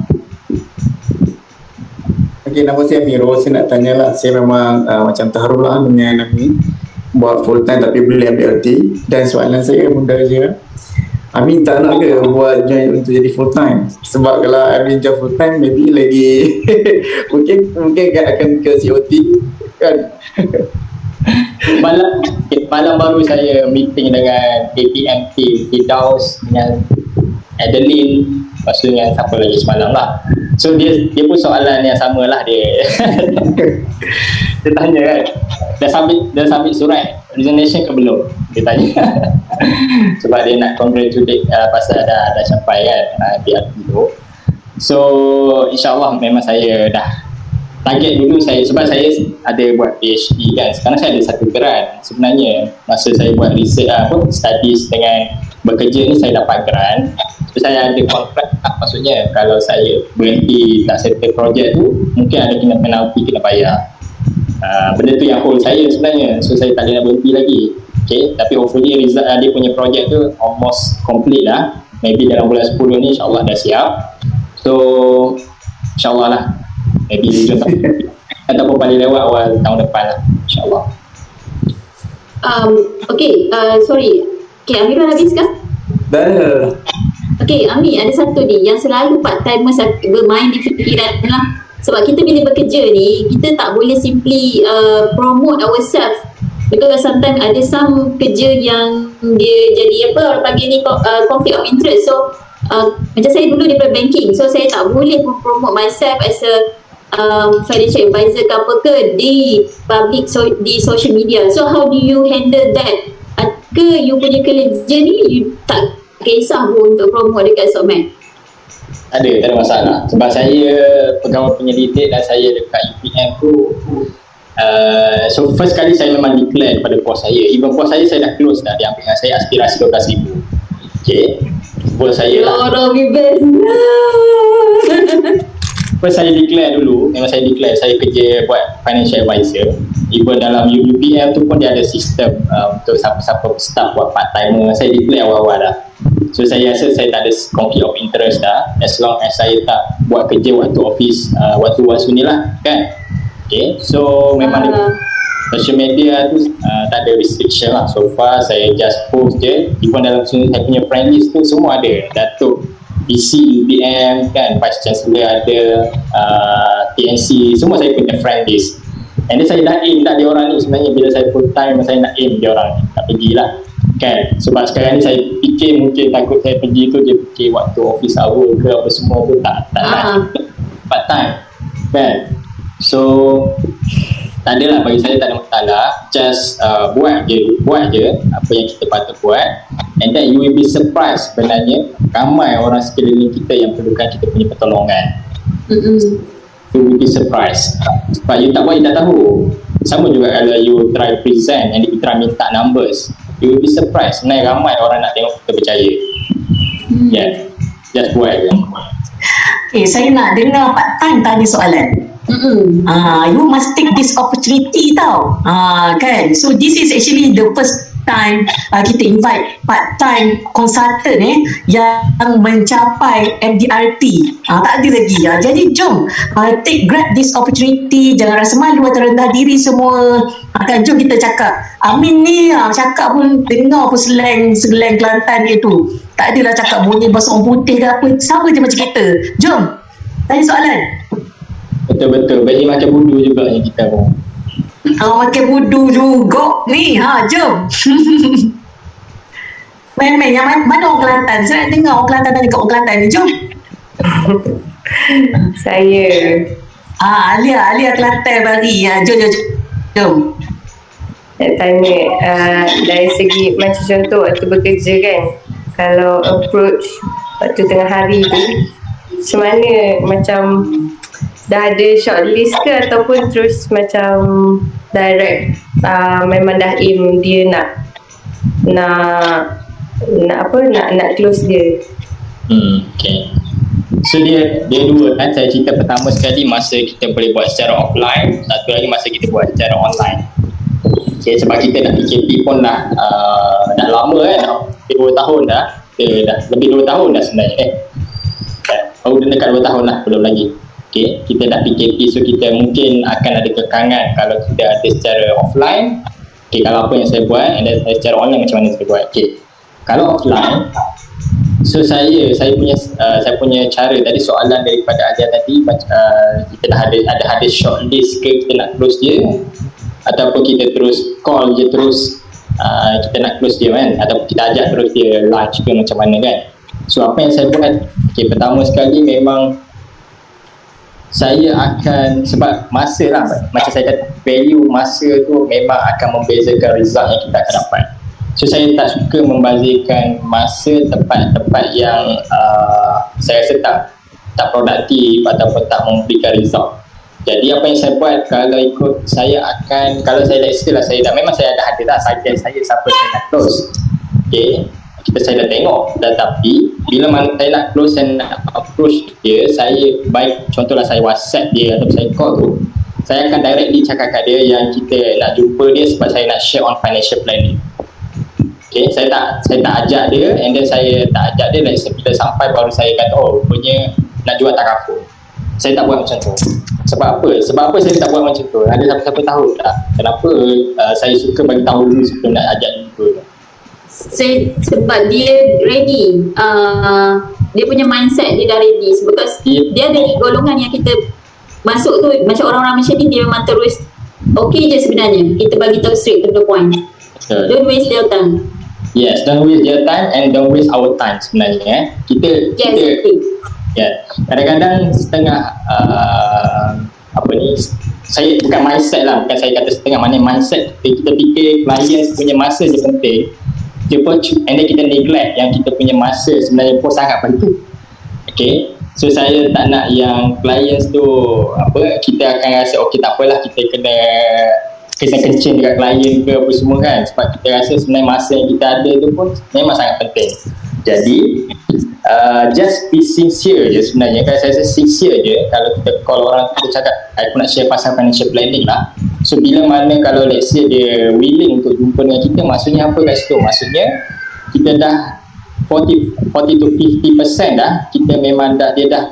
M: Okay, nama saya Amirul. Saya nak tanya lah, saya memang macam terharu lah dengan Amin buat full time tapi boleh ambil LT. Dan soalan saya mudah je, Amin tak nak ke buat join untuk jadi full time? Sebab kalau Amin join full time maybe lagi mungkin akan ke COT kan.
B: Malam baru saya meeting dengan APM team, Firdaus dengan Adeline, lepas tu dengan siapa lagi semalam lah. So dia pun soalan yang sama lah dia. Dia tanya kan, dah submit surat resignation ke belum? Dia tanya. Sebab dia nak congratulate pasal dah capai kan dia tu. So insyaAllah memang saya dah target dulu saya, sebab saya ada buat PhD kan, sekarang saya ada satu grant. Sebenarnya masa saya buat research studies dengan bekerja ni saya dapat grant. So saya ada kontrak, maksudnya kalau saya berhenti tak settle projek tu mungkin ada kena penalti, kena bayar. Benda tu yang hold saya sebenarnya, so saya tak boleh nak berhenti lagi. Okay, tapi hopefully result dia punya projek tu almost complete lah, maybe dalam bulan 10 ni insyaAllah dah siap. So insyaAllah lah, maybe hujung tahun ataupun paling lewat awal tahun depan lah, insyaAllah.
C: Sorry, okay, Amirul habis kan?
M: Dah.
C: Okay, Amir, ada satu ni yang selalu part-timers bermain di fikiran lah. Sebab kita bila bekerja ni, kita tak boleh simply promote ourselves Because sometimes ada some kerja yang dia jadi apa orang panggil ni conflict of interest. So macam saya dulu daripada banking, so saya tak boleh promote myself as a financial advisor ke apa ke di public, di social media. So how do you handle that? Ke you punya kerja ni you tak kisah pun untuk promote dekat Sokmed?
B: Tak ada masalah. Sebab saya pegawai penyelidik dan saya dekat UPM tu, so first kali saya memang declare kepada bos saya. Even bos saya dah close dah. Dia ambil dengan saya aspirasi 12,000. Okay, bos saya lah. First saya declare dulu, memang saya declare saya kerja buat financial advisor. Even dalam UPM tu pun dia ada sistem untuk siapa-siapa staff buat part timer. Saya declare awal-awal dah. So saya rasa saya tak ada conflict of interest dah, as long as saya tak buat kerja waktu office, waktu ni lah kan. Okay, so memang social media tu tak ada restriction lah. So far saya just post je. Even dalam saya punya friend list tu semua ada Datuk DC UPM kan, Vice Chancellor ada, TNC, semua saya punya friend list. And then saya dah aim tak dia orang ni sebenarnya. Bila saya full time saya nak aim dia orang ni, tak pergilah kan. Sebab sekarang ni saya fikir mungkin takut saya pergi tu je fikir waktu office hour ke apa semua tu tak nak part time kan. So tak adalah, bagi saya tak ada masalah. Just buat je apa yang kita patut buat, and then you will be surprised sebenarnya ramai orang sekeliling kita yang perlukan kita punya pertolongan. You will be surprised. Sebab you tak buat, you tak tahu. Sama juga kalau you try present and you try minta numbers, you will be surprised. Sebenarnya ramai orang nak tengok kita berjaya. Yeah, just buat je.
A: Saya nak dengar Pak Tan tanya soalan. You must take this opportunity tau. Kan? So this is actually the first time kita invite part-time consultant yang mencapai MDRT. Tak ada lagi. Jadi jom grab this opportunity. Jangan rasa malu atau rendah diri semua. Kan, jom kita cakap. Amin ni cakap pun dengar pun slang Kelantan dia tu. Tak adalah cakap bunyi bahasa orang putih ke apa. Sama je macam kita. Jom tanya soalan.
B: Betul-betul. Bagi macam budu juga yang kita pun.
A: Makan budu juga ni. Jom. Main-main. Yang mana orang Kelantan? Saya nak dengar orang Kelantan tanya kat orang Kelantan ni. Jom.
G: Saya.
A: Alia Kelantan bagi. Jom.
G: Nak tanya, dari segi macam contoh waktu bekerja kan, kalau approach waktu tengah hari tu, macam mana, macam dah ada shortlist ke ataupun terus macam direct memang dah aim dia nak close dia.
B: Okay. So dia dua kan. Saya cerita pertama sekali masa kita boleh buat secara offline, satu lagi masa kita buat secara online. Okay, sebab kita dah PKP pun dah lama dah 2 tahun dah. Dah lebih 2 tahun dah sebenarnya. Baru dekat 2 tahun lah, belum lagi. Okay, kita dah PKP, so kita mungkin akan ada kekangan kalau kita ada secara offline. Okay, kalau apa yang saya buat, and then secara online macam mana saya buat. Okay, kalau offline, so saya punya cara tadi, soalan daripada Alia tadi, kita dah ada shortlist ke kita nak close dia, ataupun kita terus call je terus kita nak close dia kan, ataupun kita ajak terus dia lunch ke macam mana kan. So apa yang saya buat, okay, pertama sekali memang saya akan, sebab masa lah, macam saya kata, value masa tu memang akan membezakan result yang kita akan dapat. So saya tak suka membazirkan masa tempat-tempat yang saya rasa tak produktif ataupun tak memberikan result. Jadi apa yang saya buat, kalau ikut saya akan, kalau saya dah istilah saya dah, memang saya dah ada dah target saya siapa saya nak close. Okay, saya dah tengok, tetapi bila saya nak close dan nak approach dia, saya baik contohlah saya WhatsApp dia atau saya call tu, saya akan directly cakap kat dia yang kita nak jumpa dia sebab saya nak share on financial planning. Okay, saya tak ajak dia, and then saya tak ajak dia, dan bila sampai baru saya kata, oh rupanya nak jual takaful. Saya tak buat macam tu. Sebab apa saya tak buat macam tu? Ada siapa-siapa tahu tak kenapa saya suka bagi tahu dulu sebelum nak ajak jumpa.
C: Sebab dia ready, dia punya mindset dia dah ready, because dia dari golongan yang kita masuk tu, macam orang-orang macam ni, dia memang terus okey je sebenarnya. Kita bagi tahu straight to the point. Don't waste their time.
B: Yes, don't waste their time and don't waste our time sebenarnya. Kita kadang-kadang setengah saya bukan mindset lah, bukan saya kata setengah, mana mindset kita fikir klien punya masa je penting, and then kita neglect yang kita punya masa sebenarnya pun sangat penting. Okay, so saya tak nak yang clients tu kita akan rasa tak apalah, kita kena kencing dekat klien ke apa semua kan, sebab kita rasa sebenarnya masa yang kita ada tu pun memang sangat penting. Jadi just be sincere je sebenarnya. Kalau saya rasa sincere je, kalau orang tu cakap aku nak share pasal financial planning lah, so bila mana kalau let's say dia willing untuk jumpa dengan kita, maksudnya apa kat situ? Maksudnya kita dah 40 to 50% dah, kita memang dia dah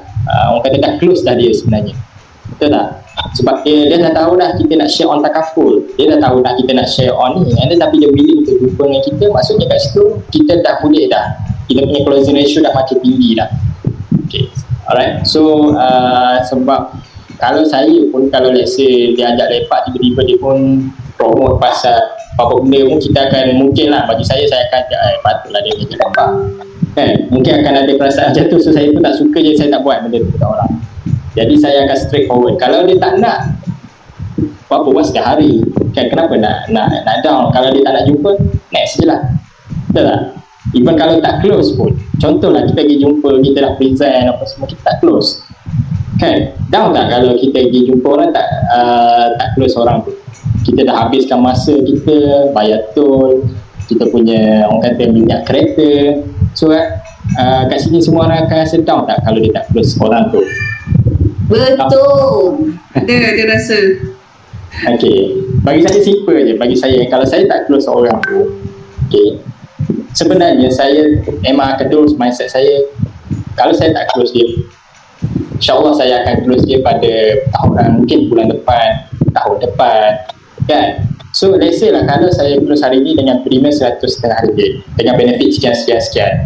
B: orang kata dah close dah dia sebenarnya, betul tak? Sebab dia dah tahu dah kita nak share on takaful, dia dah tahu dah kita nak share on ni, tapi dia willing untuk jumpa dengan kita, maksudnya kat situ kita dah boleh dah, kita punya closing ratio dah makin tinggi dah. Okay, alright. So sebab kalau saya pun, kalau let's say dia ajak lepak, tiba-tiba dia pun promote pasal apa benda pun, kita akan mungkin lah, bagi saya akan ajak patutlah dia ajak lepak kan, mungkin akan ada perasaan macam tu. So saya pun tak suka je, saya tak buat benda tu kat orang. Jadi saya akan straightforward. Kalau dia tak nak, apa-apa buat sekali hari kan, kenapa nak down? Kalau dia tak nak jumpa, next je lah, betul tak? Even kalau tak close pun, contohlah kita pergi jumpa, kita nak present apa semua, kita tak close kan, down tak kalau kita pergi jumpa orang tak close orang tu? Kita dah habiskan masa kita, bayar tol, kita punya orang kata minyak kereta. So kat sini semua orang akan rasa down tak kalau dia tak close orang tu?
C: Betul.
E: Dia rasa.
B: Okay, bagi saya simple je. Bagi saya, kalau saya tak close orang tu, okay, sebenarnya saya memang akan terus mindset saya, kalau saya tak close dia, InsyaAllah saya akan close dia pada mungkin bulan depan, tahun depan kan. So let's say lah, kalau saya close hari ni dengan premium RM100.5 dengan benefit sekian.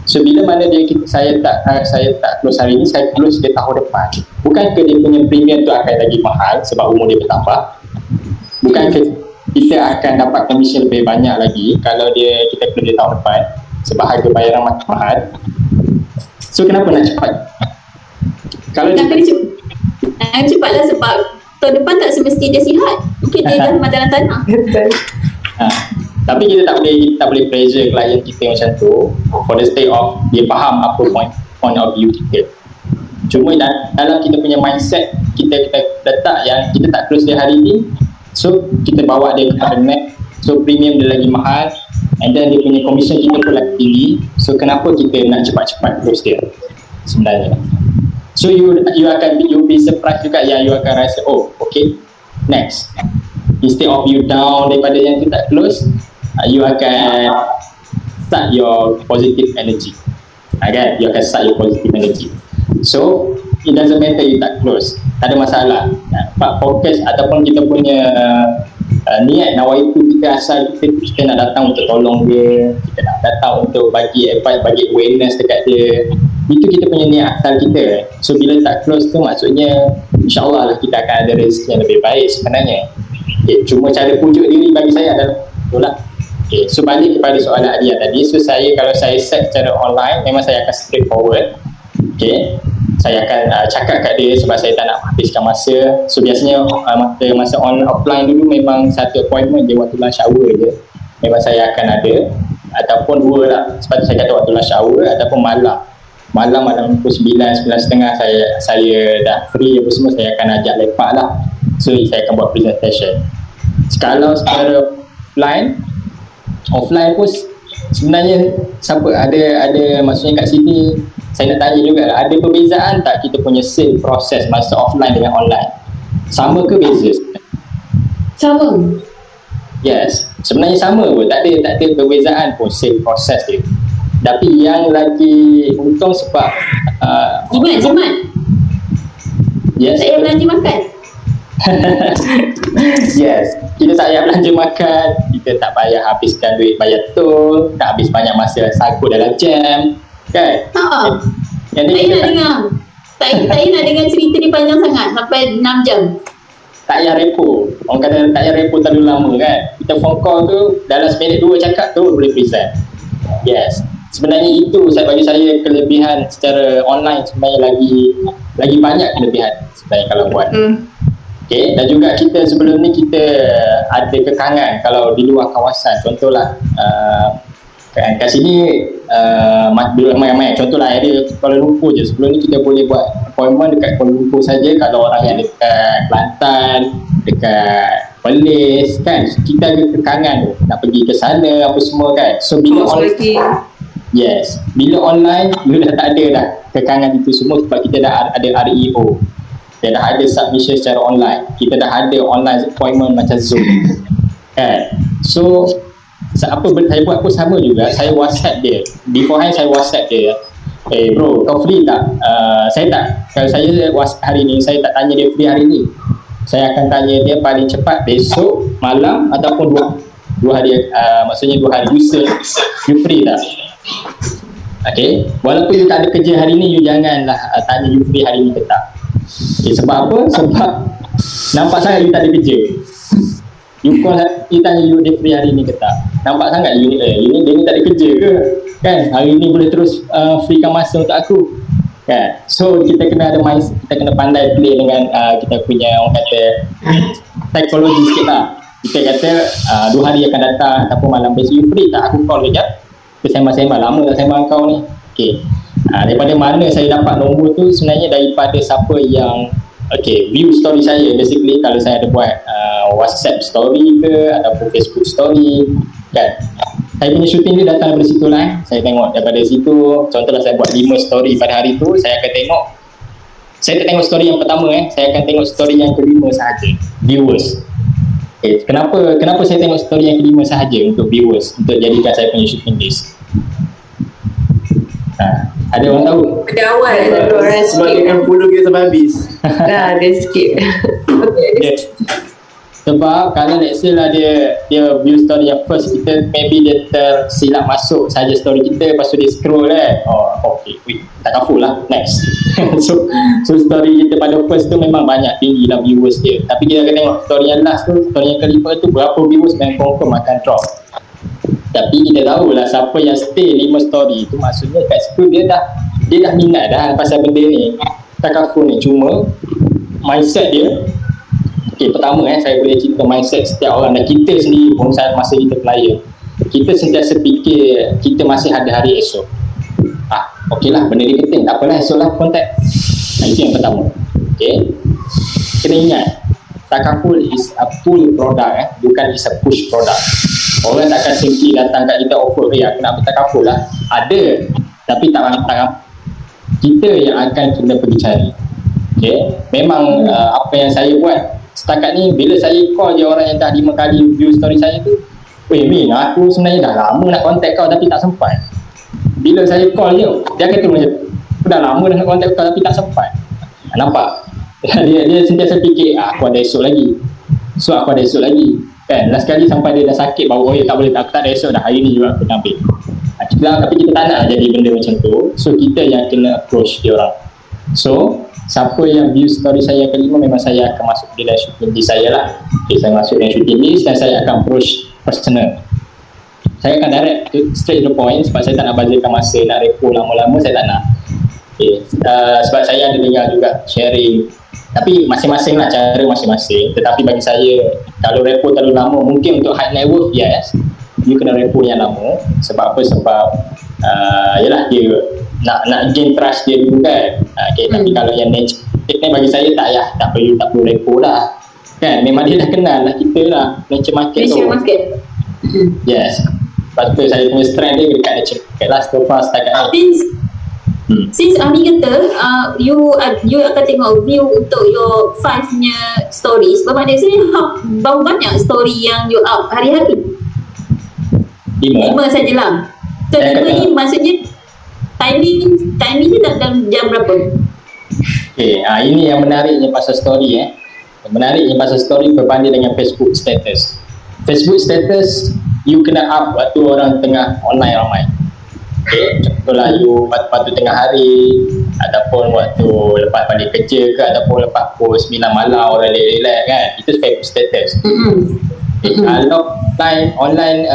B: So bila mana saya tak close hari ni, saya close dia tahun depan, bukankah dia punya premium tu akan lagi mahal sebab umur dia bertambah? Bukankah kita akan dapat komisen lebih banyak lagi kalau kita close dia tahun depan sebab harga bayaran makin mahal? So kenapa nak cepat? Kalau cepatlah sebab tahun depan tak semesti dia sihat, mungkin dia dah madaran tanah. Tapi kita tak boleh pressure klien kita macam tu, for the sake of dia faham apa point of view kita. Cuma dalam kita punya mindset, kita letak yang kita tak close dia hari ni, so kita bawa dia kepada next, so premium dia lagi mahal, and then dia punya commission kita pun lagi tinggi. So kenapa kita nak cepat-cepat close dia sebenarnya? So you'll be surprised juga, you akan rasa okay, next, instead of you down daripada yang tu tak close, you akan start your positive energy, kan? You akan start your positive energy. So it doesn't matter you tak close, tak ada masalah. Fokus ataupun kita punya niat nawaitu kita, asal kita nak datang untuk tolong dia, kita nak datang untuk bagi advice, bagi awareness dekat dia, itu kita punya niat asal kita. So bila tak close tu, maksudnya insyaAllah lah kita akan ada rezeki yang lebih baik sebenarnya. Okay, cuma cara pujuk diri bagi saya adalah itulah. Okay, so balik kepada soalan Adia tadi, so kalau saya set secara online, memang saya akan straightforward. Okay, saya akan cakap kat dia sebab saya tak nak habiskan masa. So biasanya masa offline dulu memang satu appointment je waktu lunch hour je, memang saya akan ada, ataupun dua lah, sebab saya kata waktu lunch hour, ataupun malam pukul 9:30 saya dah free apa semua, saya akan ajak lepak lah. So saya akan buat presentation. Kalau secara offline pun sebenarnya ada maksudnya kat sini saya nak tanya juga, ada perbezaan tak kita punya sale proses masa offline dengan online? Sama ke beza?
C: Sama.
B: Yes, sebenarnya sama pun, tak ada perbezaan pun sale proses dia. Tapi yang lagi untung sebab
C: jimat.
B: Yes.
C: Saya belanja makan.
B: Yes, kita tak payah belanja makan, kita tak payah habiskan duit bayar tol, tak habis banyak masa sangkut dalam jam kan.
C: Saya nak dengar cerita ni panjang sangat sampai 6 jam.
B: tak payah repo. Orang kata tak payah repo terlalu lama kan. Kita phone call tu dalam seminit 2 cakap tu boleh present. Yes. Sebenarnya itu bagi saya kelebihan secara online sebenarnya lagi banyak kelebihan sebenarnya kalau buat. Okay. Dan juga kita sebelum ni kita ada kekangan kalau di luar kawasan. Contohlah kat sini ramai-ramai. Contohlah area Kuala Lumpur je. Sebelum ni kita boleh buat appointment dekat Kuala Lumpur saja. Kalau orang yang dekat Kelantan, dekat Perlis kan, kita ada kekangan tu nak pergi ke sana apa semua kan. So bila bila online dah tak ada dah kekangan itu semua sebab kita dah ada REO. Kita dah ada submission secara online. Kita dah ada online appointment macam Zoom kan. So apa saya buat pun sama juga. Saya WhatsApp dia. Beforehand saya WhatsApp dia. Bro, kau free tak? Saya tak. Kalau saya WhatsApp hari ni, saya tak tanya dia free hari ni. Saya akan tanya dia paling cepat besok malam ataupun dua hari. Maksudnya 2 hari. You free tak? Okay. Walaupun you tak ada kerja hari ni, you janganlah tanya you free hari ni ke tak. Sebab apa? Sebab nampak sangat you tak ada kerja. You call, you tanya you dia free hari ni ke tak. Nampak sangat you ni dia ni tak ada kerja ke kan, hari ni boleh terus freekan masa untuk aku kan. So kita kena ada mindset, kita kena pandai play dengan kita punya orang kata psikologi sikit lah. Kita kata 2 hari akan datang ataupun malam besok you free tak, aku call kejap kita sembang-sembang, lama tak sembang kau ni. Okay. Daripada mana saya dapat nombor tu sebenarnya daripada siapa yang view story saya. Basically kalau saya ada buat WhatsApp story ke ataupun Facebook story kan, saya punya shooting dia datang daripada situ lah. Saya tengok daripada situ. Contohlah saya buat 5 story pada hari tu, saya akan tengok, saya tak tengok story yang pertama saya akan tengok story yang kelima sahaja, viewers. Kenapa saya tengok story yang kelima sahaja untuk viewers, untuk jadikan saya punya shooting list? Ada orang tahu?
G: Pada awal ada orang
M: sebab
G: skip.
M: dia kan follow dia sampai habis.
G: Dia skip.
B: Sebab kalau let's say lah dia view story yang first, kita maybe dia tersilap masuk saja story kita, lepas tu dia scroll kan. Tak kaful lah, next. so story kita pada first tu memang banyak, tinggi lah viewers dia. Tapi kita akan tengok story yang last tu, story yang kelima tu berapa viewers, memang confirm akan drop. Tapi kita tahulah siapa yang stay 5 story tu, maksudnya kat situ dia dah minat dah pasal benda ni, takaful ni. Cuma mindset dia, pertama saya boleh cerita mindset setiap orang dan kita sendiri pun saat masa kita player, kita sentiasa fikir kita masih ada hari esok. Okeylah, benda ni penting, tak apalah, esok lah contact. Itu yang pertama. Kena ingat, takaful is a pull product, bukan is a push product. Orang takkan simply datang kat kita offer, aku nak bertakaful lah. Ada, tapi tak kita yang akan kena pergi cari. Memang apa yang saya buat setakat ni, bila saya call je orang yang dah 5 kali view story saya tu, Min, aku sebenarnya dah lama nak contact kau tapi tak sempat. Bila saya call je, dia kata macam, aku dah lama nak contact kau tapi tak sempat. Nampak? Dia sentiasa fikir, aku ada esok lagi. So aku ada esok lagi kan. Last kali sampai dia dah sakit baru, tak boleh, aku tak ada esok dah, hari ni juga aku nak ambil. Tapi kita tak nak jadi benda macam tu. So kita yang kena approach dia orang. So siapa yang view story saya kelima, memang saya akan masuk di dalam shooting list saya lah. Saya masuk dalam shooting list dan saya akan approach personal. Saya akan direct straight to the point sebab saya tak nak bazirkan masa nak repo lama-lama, saya tak nak. Sebab saya ada dengar juga sharing, tapi masing-masing lah cara masing-masing. Tetapi bagi saya, kalau repo terlalu lama, mungkin untuk high net worth, yes, you kena repo yang lama. Sebab apa? Sebab yalah, dia nak gain trust dia dulu kan. Tapi kalau yang nature ni bagi saya tak perlu repo lah kan. Memang dia dah kenal lah kita lah, nature market tu. Yes. Lepas tu saya punya strength dia dekat nature market lah. So far setakat ni
C: since Ami kata you akan tengok view untuk your 5 nya stories, bermakna berapa banyak story yang you up hari-hari? 5 sajalah. So 5 ni maksudnya timing dia dalam jam berapa?
B: Ini yang menariknya pasal story Yang menariknya pasal story berbanding dengan Facebook status. Facebook status you kena up waktu orang tengah online ramai. Okay, contohlah you waktu tengah hari ataupun waktu lepas balik kerja ke ataupun lepas pukul 9 malam orang relax kan, itu Facebook status. Kalau online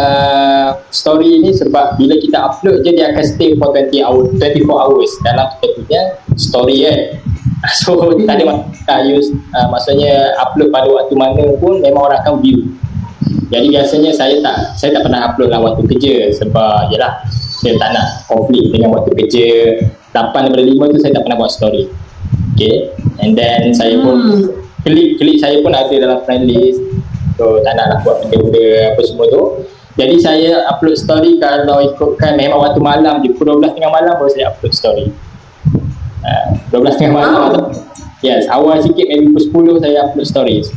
B: story ni, sebab bila kita upload je dia akan stay for 24 hours dalam kita punya story kan. So tak ada masalah use, maksudnya upload pada waktu mana pun memang orang akan view. Jadi biasanya saya tak pernah upload lah waktu kerja, sebab yelah saya tak nak konflik dengan waktu kerja. 8/5 tu saya tak pernah buat story. Okay, and then saya pun klik saya pun ada dalam friend list, so tak nak lah buat benda-benda apa semua tu. Jadi saya upload story kalau ikutkan memang waktu malam je, pukul 12 tengah malam baru saya upload story. 12 tengah malam yes, awal sikit maybe pukul 10 saya upload stories.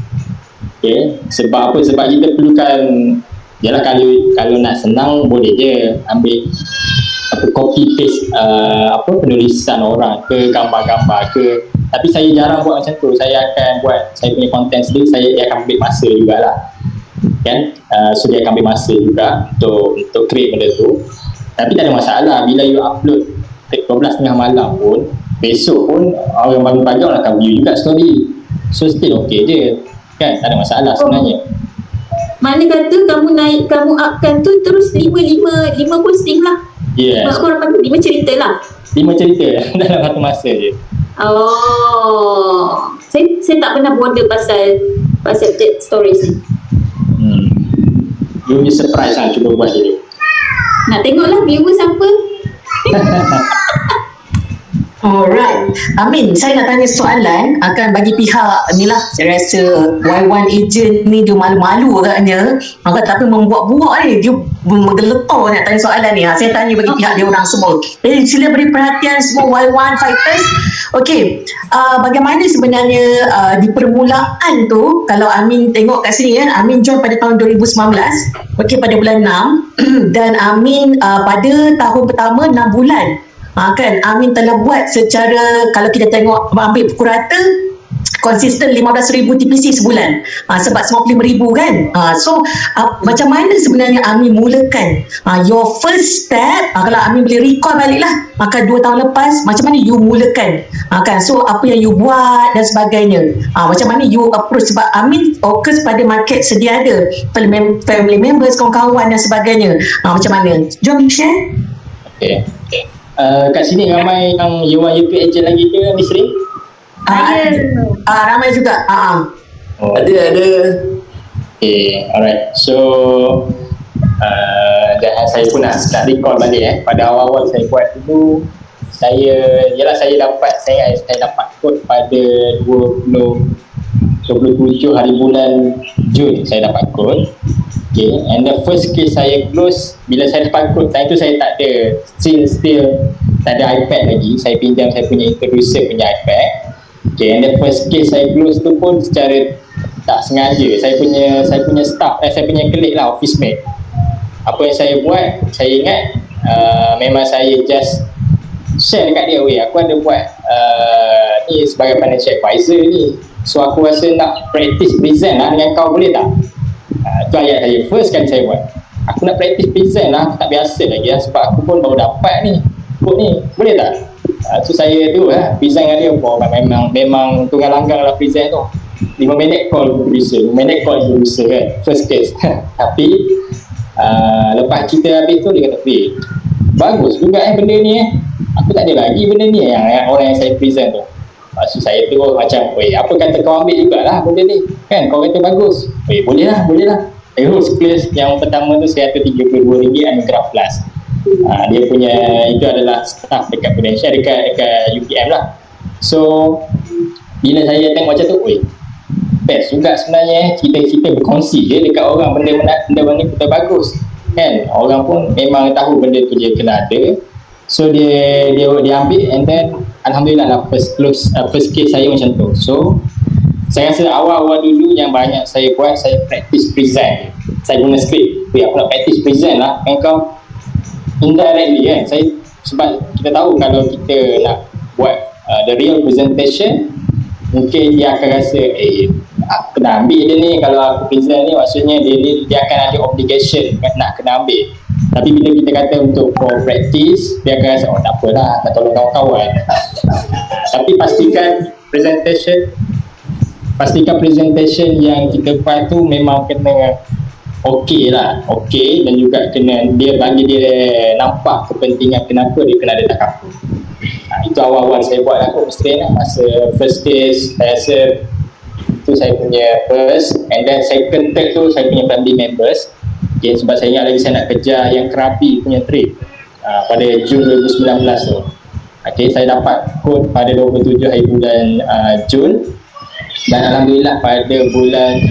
B: Okay, sebab apa? Sebab kita perlukan, yalah kalau nak senang boleh je ambil copy paste penulisan orang ke gambar-gambar ke, tapi saya jarang buat macam tu. Saya akan buat saya punya content sendiri, dia akan ambil masa jugalah kan. So dia akan ambil masa juga untuk create benda tu. Tapi tak ada masalah bila you upload 12 tengah malam pun, besok pun orang bangun pagi orang akan view juga story. So still okay je kan, tak ada masalah sebenarnya.
C: Mana kata kamu upkan tu terus 5 posting lah.
B: Yes.
C: Korang panggil 5 cerita lah.
B: 5 cerita dalam satu masa je.
C: Saya tak pernah border pasal stories ni.
B: You be surprise lah, cuba buat dulu.
C: Nak tengoklah viewers apa.
A: Alright, Amin, saya nak tanya soalan akan bagi pihak ni lah. Saya rasa Y1 agent ni dia malu-malu agaknya, tapi membuat-buat ni dia menggeletar nak tanya soalan ni. Saya tanya bagi pihak dia orang semua. Sila beri perhatian semua Y1 fighters. Okey, bagaimana sebenarnya di permulaan tu, kalau Amin tengok kat sini kan, Amin join pada tahun 2019, okey, pada bulan 6 dan Amin pada tahun pertama 6 bulan kan Amin telah buat secara, kalau kita tengok ambil pukul rata konsisten 15,000 TPC sebulan, sebab 95,000 kan. So macam mana sebenarnya Amin mulakan your first step, kalau Amin boleh recall balik lah, maka 2 tahun lepas macam mana you mulakan kan, so apa yang you buat dan sebagainya, macam mana you approach, sebab Amin fokus pada market sedia ada, family members, kawan-kawan dan sebagainya. Macam mana, jom share.
B: Okay. Kat sini ramai yang Y1 UP agent lagi ke, Miss Ring?
A: Ramai juga.
B: Ada. Okay, alright. So dan saya pun nak recall balik pada awal-awal saya buat dulu, saya dapat kod pada 27 hari bulan Jun saya dapat kod. Okay, and the first case saya close bila saya dapat kod, time tu saya tak ada still tak ada iPad lagi, saya pinjam saya punya introducer punya iPad. Okay, and the first case saya close tu pun secara tak sengaja, saya punya staff, saya punya colleague lah, office mate, apa yang saya buat, saya ingat memang saya just share dekat dia, aku ada buat ni sebagai financial advisor ni, so aku rasa nak practice present lah dengan kau, boleh tak? Tu ayat saya first kali saya buat, aku nak practice present lah, aku tak biasa lagi lah, sebab aku pun baru dapat ni kod ni, boleh tak? So saya tu lah present dengan dia, memang tunggal langgang lah present tu, 5 minit call producer, 5 minit call producer kan, first case. Tapi lepas cerita habis tu dia kata, bagus juga benda ni aku tak ada lagi benda ni yang orang yang saya present tu. Maksud saya tu macam, apa kata kau ambil jugalah benda ni kan, kau kata bagus, boleh lah. Terus kelas yang pertama tu RM132 anugerah plus. Dia punya itu adalah staff dekat Prudential, dekat UPM lah. So bila saya tengok macam tu, best juga sebenarnya kita berkongsi je dekat orang benda kita bagus kan, orang pun memang tahu benda tu dia kena ada. So dia ambil, and then alhamdulillah lah first case saya macam tu. So saya rasa awal-awal dulu yang banyak saya buat, saya practice present, saya guna script, aku nak practice present lah kan, kau indirectly kan, sebab kita tahu kalau kita nak buat the real presentation, mungkin dia akan rasa aku kena ambil dia ni, kalau aku present ni maksudnya dia akan ada obligation nak kena ambil. Tapi bila kita kata untuk for practice, dia akan rasa tak apalah, nak tolong kawan-kawan. Tapi pastikan presentation yang kita buat tu memang kena okey lah, okey, dan juga kena dia bagi dia nampak kepentingan kenapa dia kena ada takaful. Itu awal-awal saya buat lah kot mesti lah. Masa first case saya rasa tu saya punya first, and then second tag tu saya punya family members. Okay, sebab saya ingat lagi saya nak kejar yang Krabi punya trip pada Jun 2019 tu. Okay, saya dapat kod pada 27 hari bulan Jun, dan Alhamdulillah pada bulan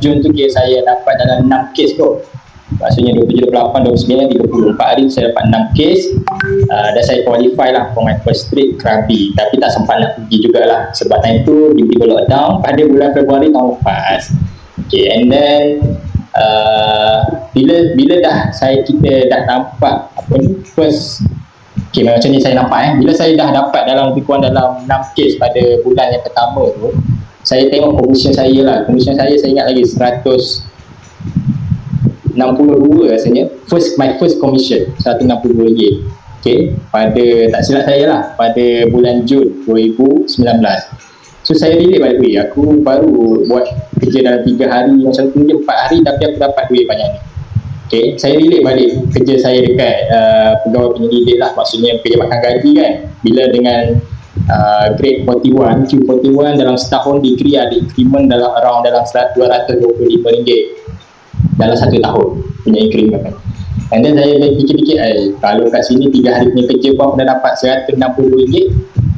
B: Jun tu kes saya dapat dalam 6 kes kod. Maksudnya 27, 28, 29, 30, 4 hari saya dapat 6 kes, dan saya qualify lah for my first trip Krabi. Tapi tak sempat nak pergi jugalah sebab time tu tiba-tiba lockdown pada bulan Februari tahun lepas. Okay, and then bila dah kita dah nampak apa ni first, okay, macam ni saya nampak bila saya dah dapat dalam lebih kurang dalam 6 kes pada bulan yang pertama tu, saya tengok commission saya lah. Commission saya ingat lagi 162 rasanya, my first commission 162 ringgit. Okay, pada tak silap saya lah pada bulan Jun 2019. So saya relate balik, aku baru buat kerja dalam 3 hari, macam tu 4 hari, tapi aku dapat duit banyak ni. Okay, saya relate balik kerja saya dekat pegawai penyelidik lah, maksudnya kerja makan gaji kan. Bila dengan grade 41, Q41 dalam setahun degree ada increment dalam around dalam 225 ringgit dalam 1 tahun punya increment kan. And then saya fikir-fikir, kalau kat sini 3 hari punya kerja pun aku dah dapat 160 ringgit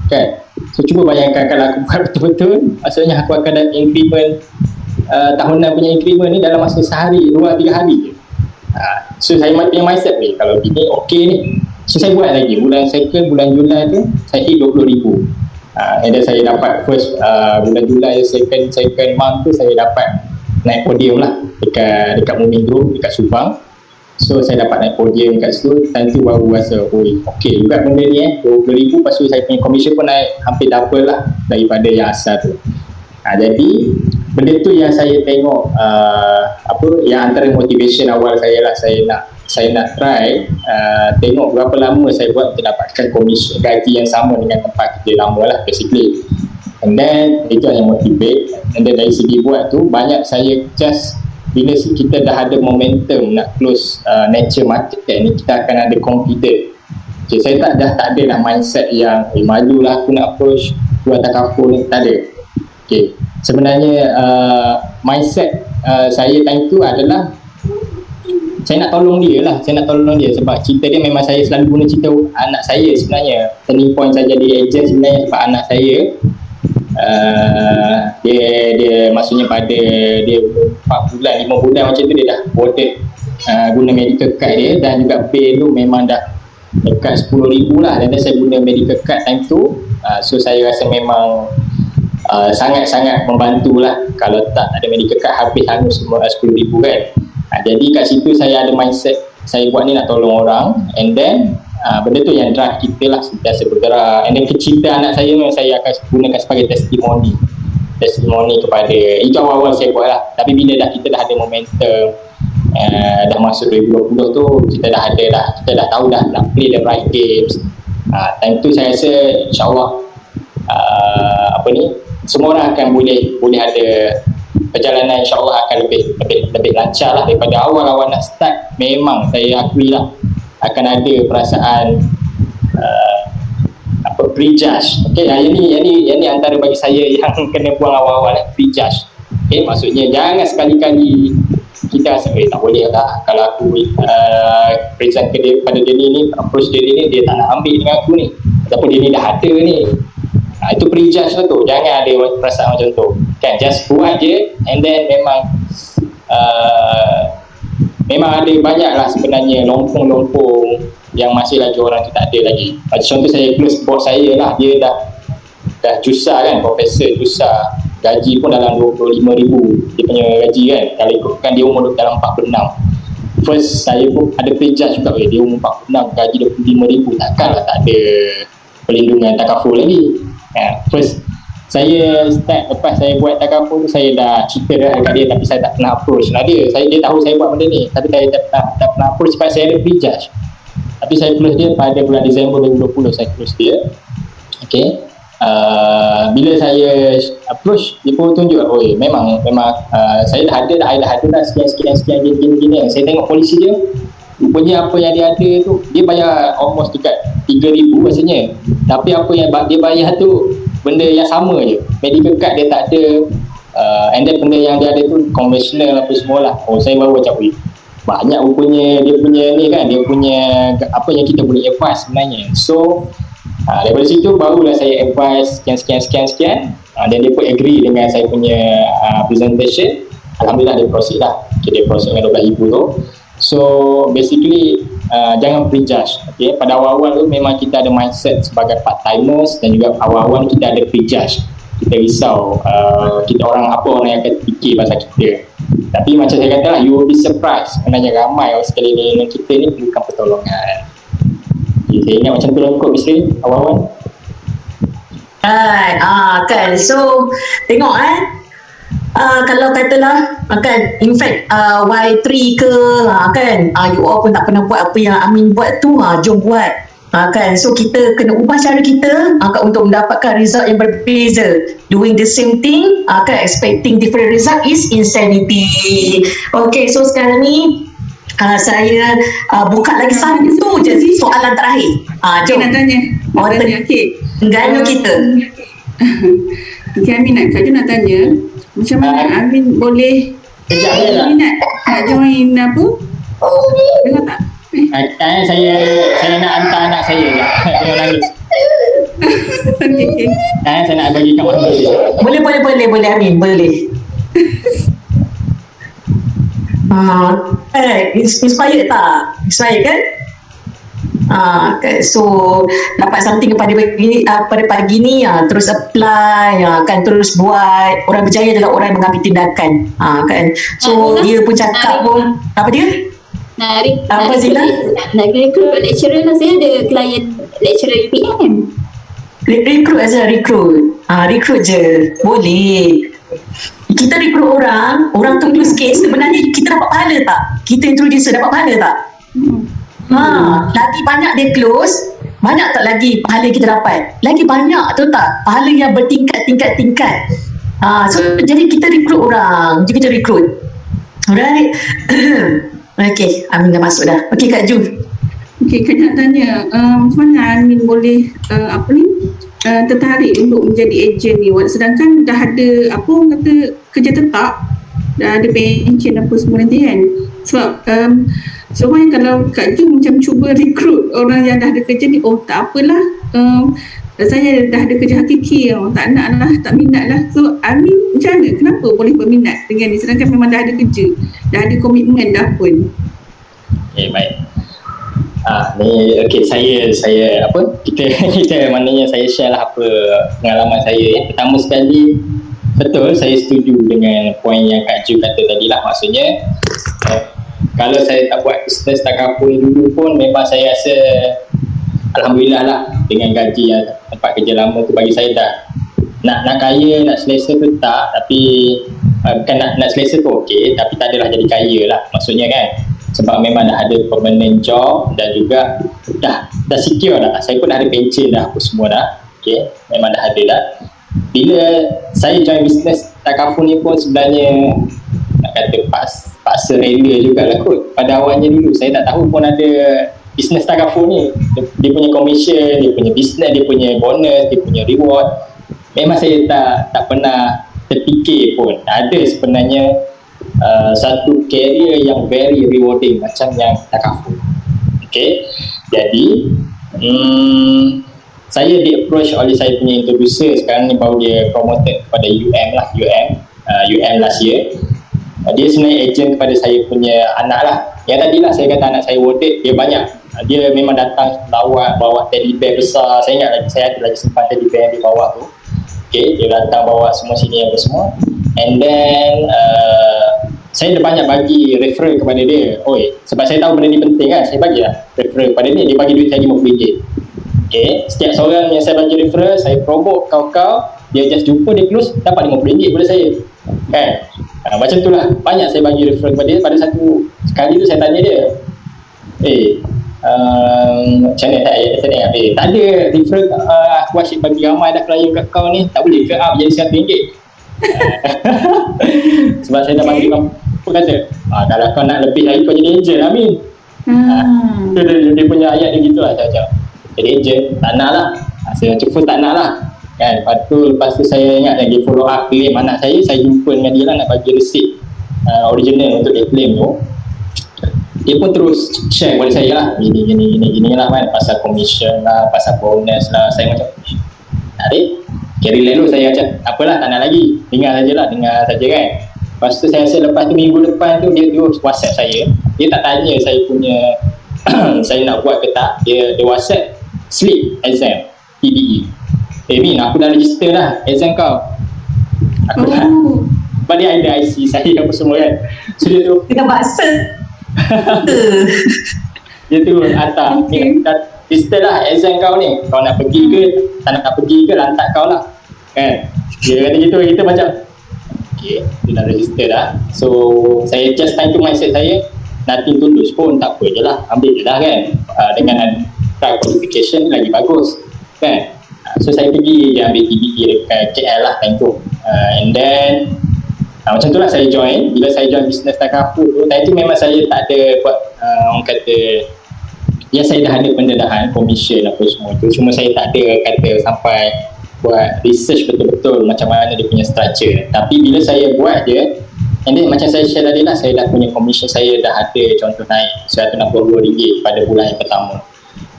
B: kan. So cuba bayangkan kalau aku buat betul-betul, maksudnya aku akan dapat increment tahunan punya increment ni dalam masa sehari, 2-3 hari je. So saya punya mindset ni, kalau gini okey ni. So saya buat lagi, bulan Julai tu saya hit 20,000. And then saya dapat first bulan Julai second month tu saya dapat naik podium lah dekat Moomin Group dekat Subang. So saya dapat naik podium kat situ, time tu baru rasa okey juga benda ni 20,000. Lepas tu saya punya commission pun naik hampir double lah daripada yang asal tu. Jadi benda tu yang saya tengok yang antara motivation awal saya lah, saya nak try tengok berapa lama saya buat untuk dapatkan komisi gaji yang sama dengan tempat kerja lama lah basically. And then itu yang motivate. And then dari segi buat tu banyak saya just bila kita dah ada momentum nak close nature market ni, kita akan ada confident. Okay, saya tak ada dah mindset yang malulah aku nak approach dua takaful ni, tak ada. Okay, sebenarnya mindset saya time tu adalah saya nak tolong dia sebab cerita dia memang saya selalu guna cerita anak saya sebenarnya. Turning point saya jadi agent sebenarnya sebab anak saya dia maksudnya pada dia 4 bulan 5 bulan macam tu dia dah boarded guna medical card dia, dan juga bill tu memang dah dekat 10,000 lah, dan saya guna medical card time tu. So saya rasa memang sangat-sangat membantu lah. Kalau tak ada medical card habis hangus semua 10,000 kan. Jadi kat situ saya ada mindset saya buat ni nak tolong orang, and then benda tu yang drive kita lah sentiasa bergerak. And then cerita anak saya memang saya akan gunakan sebagai testimoni kepada, itu awal-awal saya buat lah. Tapi bila kita dah ada momentum, dah masuk 2020 tu kita dah tahu dah nak play the right games. Time tu saya rasa insyaAllah semua orang akan boleh ada perjalanan, insyaAllah akan lebih lancar lah daripada awal-awal nak start. Memang saya akui lah akan ada perasaan prejudge. Okay, yang ni antara bagi saya yang kena buang awal-awal prejudge. Okay, maksudnya jangan sekali-kali kita rasa tak boleh lah kalau aku present ke dia pada dia ni approach dia ni, dia tak nak ambil dengan aku ni, ataupun dia ni dah ada ni. Itu prejudge lah tu. Jangan ada perasaan macam tu kan, just buat je. And then memang ada banyak lah sebenarnya lompong-lompong yang masih lagi orang tu tak ada lagi. Contoh saya close boss saya lah, dia dah jusah kan, profesor jusah, gaji pun dalam 25,000 dia punya gaji kan, kalau ikutkan dia umur dalam 46. First saya pun ada prejudge juga, dia umur 46 gaji 25,000, takkanlah tak ada perlindungan takaful lagi. First saya start lepas saya buat takaful tu, saya dah cerita dah dekat dia, tapi saya tak pernah approach lah dia. Dia tahu saya buat benda ni, tapi saya tak pernah approach sebab saya ada prejudge. Tapi saya close dia pada bulan Disember 2020, saya close dia. Okay. Bila saya approach, dia pun tunjuk, memang saya dah ada sekian gini. Saya tengok polisi dia, rupanya apa yang dia ada tu, dia bayar almost dekat 3,000 rasanya, tapi apa yang dia bayar tu benda yang sama je, medical card dia tak ada, and then benda yang dia ada tu conventional apa semualah. Saya baru macam, banyak rupanya dia punya ni kan, dia punya apa yang kita boleh advise sebenarnya. So daripada situ barulah saya advise sekian, dan dia pun agree dengan saya punya presentation. Alhamdulillah dia proceed lah. Dia proceed dengan 12,000 tu. So basically jangan prejudge. Okay? Pada awal-awal tu memang kita ada mindset sebagai part-timers, dan juga awal-awal kita ada prejudge. Kita risau apa orang yang akan fikir pasal kita. Tapi macam saya kata lah, you will be surprised sebenarnya ramai orang sekeliling kita ni perlukan pertolongan. Saya ingat macam tu lah kot Bisri awal-awal.
A: Kan, so tengok kalau katalah kan, in fact Y3 ke kan, you all pun tak pernah buat apa yang Amin buat tu, jom buat kan. So kita kena ubah cara kita untuk mendapatkan result yang berbeza. Doing the same thing kan, expecting different result is insanity. Okay, so sekarang ni saya buka lagi satu je soalan terakhir. Jom
E: nak tanya.
A: Ganu kita.
E: Okay, Amin nak tanya, macam mana Amin boleh nak join apa? Dengar tak?
B: Saya nak hantar anak saya je. Dia nangis.
E: Okay.
B: Saya nak bagi kat orang dia.
A: Boleh Amin, boleh. Inspired tak? Inspired kan? So dapat something pada pagi ni, terus apply kan, terus buat. Orang berjaya adalah orang yang mengambil tindakan kan. So dia pun cakap pun apa dia? Apa Zila?
C: Nak recruit lecturer lah. Saya ada klien lecturer UPM.
A: Recruit recruit je boleh. Kita recruit orang tu sikit, sebenarnya kita dapat pahala tak? Kita introducer dapat pahala tak? Lagi banyak dia close, banyak tak lagi pahala kita dapat? Lagi banyak tu tak? Pahala yang bertingkat. So jadi kita recruit orang, kita recruit. Alright. Okay, Amin dah masuk dah. Okay Kak Ju.
E: Okay, Kak nak tanya, macam mana Amin boleh tertarik untuk menjadi ejen ni, sedangkan dah ada apa orang kata kerja tetap, dah ada pension apa semua nanti kan. Sebab sebenarnya kalau Kak Ju macam cuba rekrut orang yang dah ada kerja ni, tak apalah, saya dah ada kerja hakiki, tak nak lah, tak minat lah. So Amin macam mana, kenapa boleh berminat dengan ni sedangkan memang dah ada kerja, dah ada komitmen dah pun?
B: Okay, baik. Ni saya apa, kita maknanya saya share lah apa pengalaman saya. Pertama sekali, betul saya setuju dengan poin yang Kak Ju kata tadi lah. Maksudnya kalau saya tak buat bisnes takaful dulu pun, memang saya rasa alhamdulillah lah dengan gaji yang tempat kerja lama tu bagi saya dah nak kaya, nak selesa tu tak, tapi bukan nak selesa tu okey, tapi tak adalah jadi kaya lah maksudnya kan. Sebab memang dah ada permanent job, dan juga dah secure dah. Saya pun dah ada pension dah apa semua dah. Okay, memang dah ada dah. Bila saya join bisnes takaful ni pun sebenarnya nak kata paksa rela jugalah kot. Pada awalnya dulu saya tak tahu pun ada bisnes takaful ni. Dia punya commission, dia punya bisnes, dia punya bonus, dia punya reward. Memang saya tak pernah terfikir pun ada sebenarnya satu career yang very rewarding macam yang takaful. Okay, jadi saya di approach oleh saya punya introducer. Sekarang ni baru dia promoted kepada UM last year. Dia sebenarnya agent kepada saya punya anak lah. Yang tadilah saya kata anak saya worded, dia banyak. Dia memang datang bawa teddy bear besar. Saya ingat lagi, saya ada lagi simpan teddy bear di bawah tu. Okay, dia datang bawa semua sini apa semua. And then saya dah banyak bagi referral kepada dia. Sebab saya tahu benda ni penting kan, saya bagi lah referral kepada dia. Dia bagi duit saya RM50. Okay, setiap seorang yang saya bagi referral, saya promote kau dia just jumpa, dia close, dapat RM50 pada saya kan. Macam tu lah, banyak saya bagi referral kepada dia. Pada satu sekali tu saya tanya dia, macam mana tak ada referral, aku asyik bagi ramai dah klien kat kau ni, tak boleh ke up jadi RM100? Sebab saya dah bagi apa kata, kalau kau nak lebih lagi kau jadi agent Amin. Dia punya ayat dia gitu lah, macam jadi agent tak nak lah, saya cuba tak nak lah kan. Lepas tu saya ingat lagi follow up claim anak saya jumpa dengan dia lah, nak bagi receipt original untuk dia claim tu. Dia pun terus share kepada saya lah, gini lah kan, pasal commission lah, pasal bonus lah. Saya macam carry lalu, saya macam apalah, tak nak lagi, dengar saja kan. Lepas tu saya rasa lepas tu minggu depan tu dia terus WhatsApp saya. Dia tak tanya saya punya saya nak buat ke tak, dia WhatsApp sleep exam PBE. Min, aku dah register dah exam kau. Aku dah, sebab dia ada IC saya apa semua kan. So dia tu
A: kita baksa
B: dia tu hantar, dah register lah exam kau ni, kau nak pergi ke tak nak pergi ke, lantak kau lah kan. Dia kata gitu, kita macam okay, dia dah register dah. So saya just time to mindset saya, nothing to lose pun, tak apa je lah, ambil je lah kan. Dengan qualification lagi bagus kan. So saya pergi, dia ambil TBE dekat KL lah time tu. And then macam tu lah saya join. Bila saya join business takaful tu, time tu memang saya tak ada buat orang kata, ya saya dah ada pendedahan commission apa semua tu, cuma saya tak ada kata sampai buat research betul-betul macam mana dia punya structure. Tapi bila saya buat je, and then macam saya share tadi lah, saya dah punya commission saya dah ada contoh naik RM162 pada bulan yang pertama.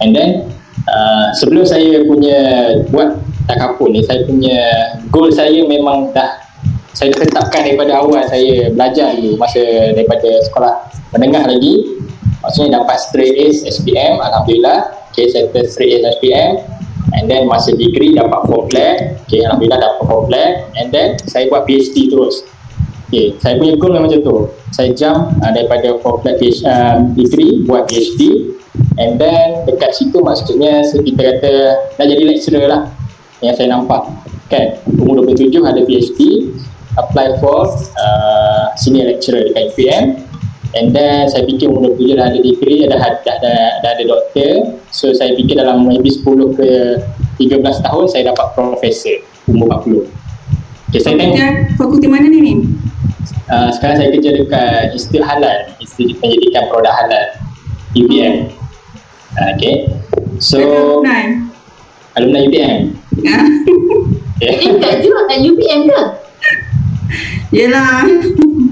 B: And then sebelum saya punya buat takaful ni, saya punya goal saya memang saya dah tetapkan daripada awal. Saya belajar dulu masa daripada sekolah menengah lagi, maksudnya dapat straight A's SPM, Alhamdulillah. Okay, saya straight A's SPM. And then masa degree dapat 4 flat. Okay, Alhamdulillah dapat 4 flat. And then saya buat PhD terus. Okay, saya punya goal memang macam tu. Saya jump daripada 4 flat degree buat PhD. And then dekat situ maksudnya kita kata dah jadi lecturer lah, yang saya nampak kan. Umur 27 ada PhD, apply for senior lecturer dekat UPM. And then saya fikir umur 27 dah ada degree, dah ada doktor. So saya fikir dalam maybe 10 ke 13 tahun saya dapat profesor umur 40. Okay, saya tengok
E: fakulti mana ni?
B: Sekarang saya kerja dekat Institut Halal, Institut Pendidikan Produk Halal, UPM. Okay, so alumni UPM.
C: Kak Ju kat UPM ke?
E: Yelah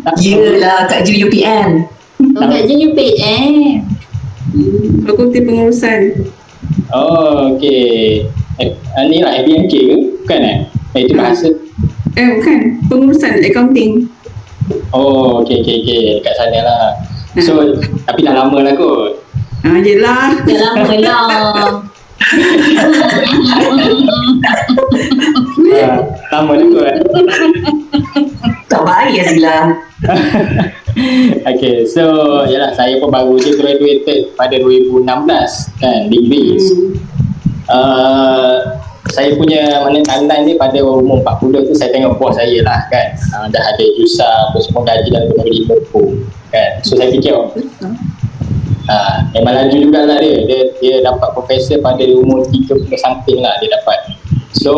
A: Kak Ju UPM.
C: Kak Ju UPM,
E: fakulti pengurusan.
B: Oh, okay. Ni lah FBMK ke? Bukan itu bahasa?
E: Bukan, pengurusan accounting.
B: Oh, okay. Dekat sana lah. So, tapi dah lama lah kot.
E: Yelah,
C: dah lama lah.
B: Lama dah kot.
A: Tak bahaya Zila.
B: Okay, so yalah, saya pun baru je graduated pada 2016 kan, degree. Saya punya mana timeline ni pada umur 40 tu saya tengok bos saya lah kan, dah ada jusa apa semua, gaji dah lebih kan. So saya fikir memang laju jugalah dia dapat profesor pada umur 30 something lah dia dapat. So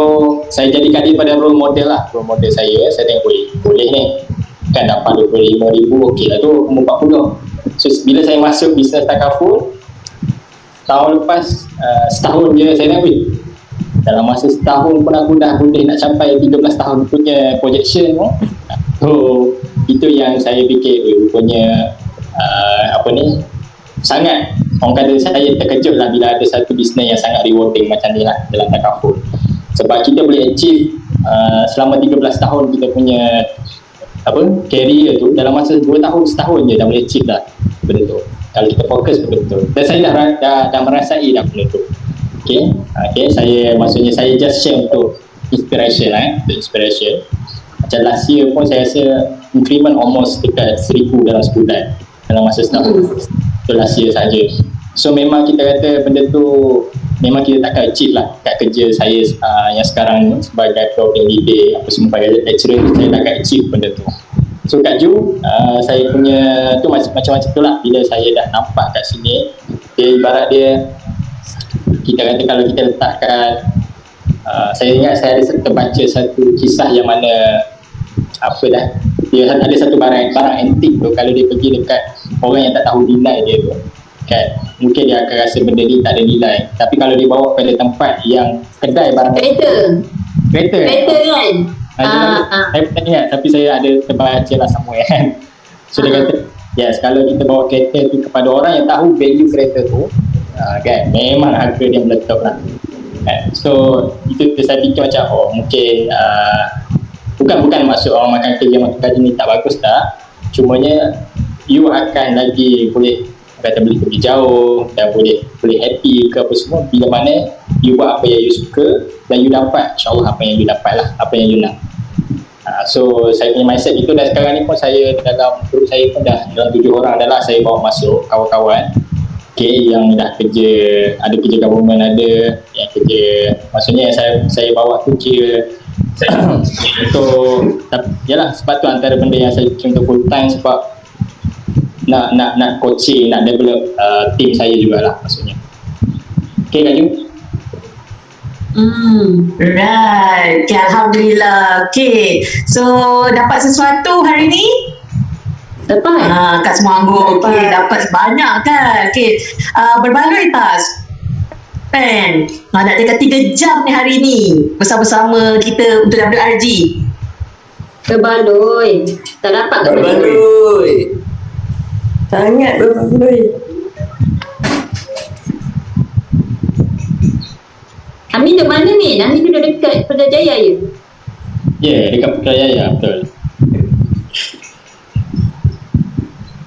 B: saya jadikan dia pada role model lah, role model saya tengok boleh ni kan, dapat RM25,000, okey lah tu umur 40. So bila saya masuk bisnes takaful tahun lepas, setahun je saya nak dalam masa setahun pun aku dah boleh nak capai 13 tahun punya projection tu. So itu yang saya fikir rupanya sangat, orang kata saya terkejut lah bila ada satu bisnes yang sangat rewarding macam ni lah dalam takaful. Sebab kita boleh achieve selama 13 tahun kita punya career tu, dalam masa 2 tahun, setahun je dah boleh achieve dah benda tu kalau kita fokus betul-betul. Dan saya dah merasai dah benda tu. Okay, maksudnya saya just share untuk inspiration inspiration. Macam last year pun saya rasa increment almost dekat 1,000 dalam sebulan dalam masa setahun. Itu last year saja. So memang kita kata benda tu memang kita takkan achieve lah kat kerja saya yang sekarang ni sebagai program leader apa semua sebagai lecturer, saya takkan achieve benda tu. So kat Ju, saya punya tu macam-macam tu lah. Bila saya dah nampak kat sini, dia ibarat dia, kita kata kalau kita letakkan, saya ingat saya ada terbaca satu kisah yang mana apa dah, dia ada satu barang antik tu, kalau dia pergi dekat orang yang tak tahu nilai dia tu kan, mungkin dia akan rasa benda ni tak ada nilai, tapi kalau dia bawa pada tempat yang kedai barang kereta
C: kan.
B: Saya tak ingat, tapi saya ada terbaca lah somewhere kan. So dia kata, yes, kalau kita bawa kereta tu kepada orang yang tahu value kereta tu kan, memang harga dia meletup lah kan. So itu saya fikir macam mungkin bukan maksud orang makan kerja ni tak bagus tak, cumanya you akan lagi boleh kata boleh pergi jauh dan boleh happy ke apa semua bila mana you buat apa yang you suka dan you dapat insyaAllah apa yang you dapat lah, apa yang you nak. So saya punya mindset itu, dan sekarang ni pun saya dalam grup saya pun dah dalam 7 orang adalah saya bawa masuk kawan-kawan yang dah kerja, ada kerja government, ada yang kerja, maksudnya saya bawa tu kira untuk yalah, sebab tu antara benda yang saya untuk full time, sebab nak coaching, nak develop team saya jugalah maksudnya. Okay Kak Ju?
A: Right. Okay, Alhamdulillah. Okay, so dapat sesuatu hari ni?
C: Dapat.
A: Kat Semanggur. Okay, dapat banyak kan? Okay, berbaloi tak? Pen. Nak dekat 3 jam ni hari ni bersama-sama kita untuk WRG.
C: Berbaloi. Tak dapat
G: berbaloi. Sangat berbaloi.
C: Amin di mana ni? Amin duduk dekat Putrajaya ya?
B: Ya, dekat Putrajaya, betul.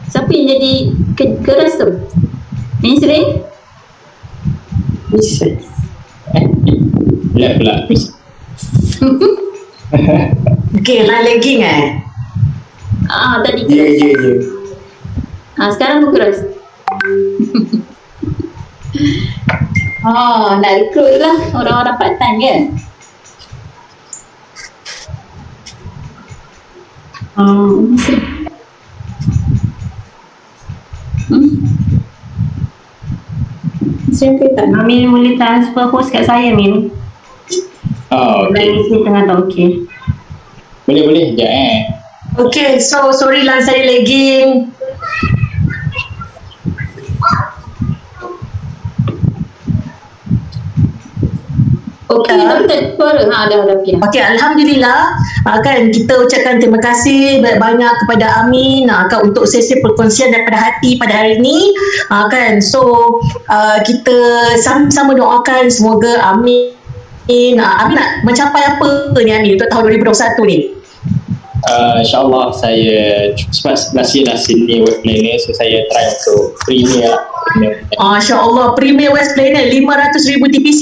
C: Siapa yang jadi keras tu? Mainstream?
G: Bisa.
B: Lep pula.
A: Okay, lah legging
C: tadi
M: Ya.
C: Sekarang pun keras. Nak recruit lah orang-orang part time kan?
F: Amin boleh transfer host kat saya, Min.
B: Okay.
F: Saya tengah tak okey.
B: Boleh, sekejap
A: Okay, so sorry lah saya lagging.
C: Okey, tak suara. Dah okey.
A: Okey, Alhamdulillah. Kan kita ucapkan terima kasih banyak kepada Amin kan untuk sesi perkongsian daripada hati pada hari ini. Kan, so kita sama-sama doakan semoga Amin nak mencapai apa ni Amin untuk tahun 2021 ni?
B: InsyaAllah saya sebab sebelah sini dah sini West Planner, so saya try untuk Premier lah.
A: InsyaAllah Premier West Planner 500,000 TPC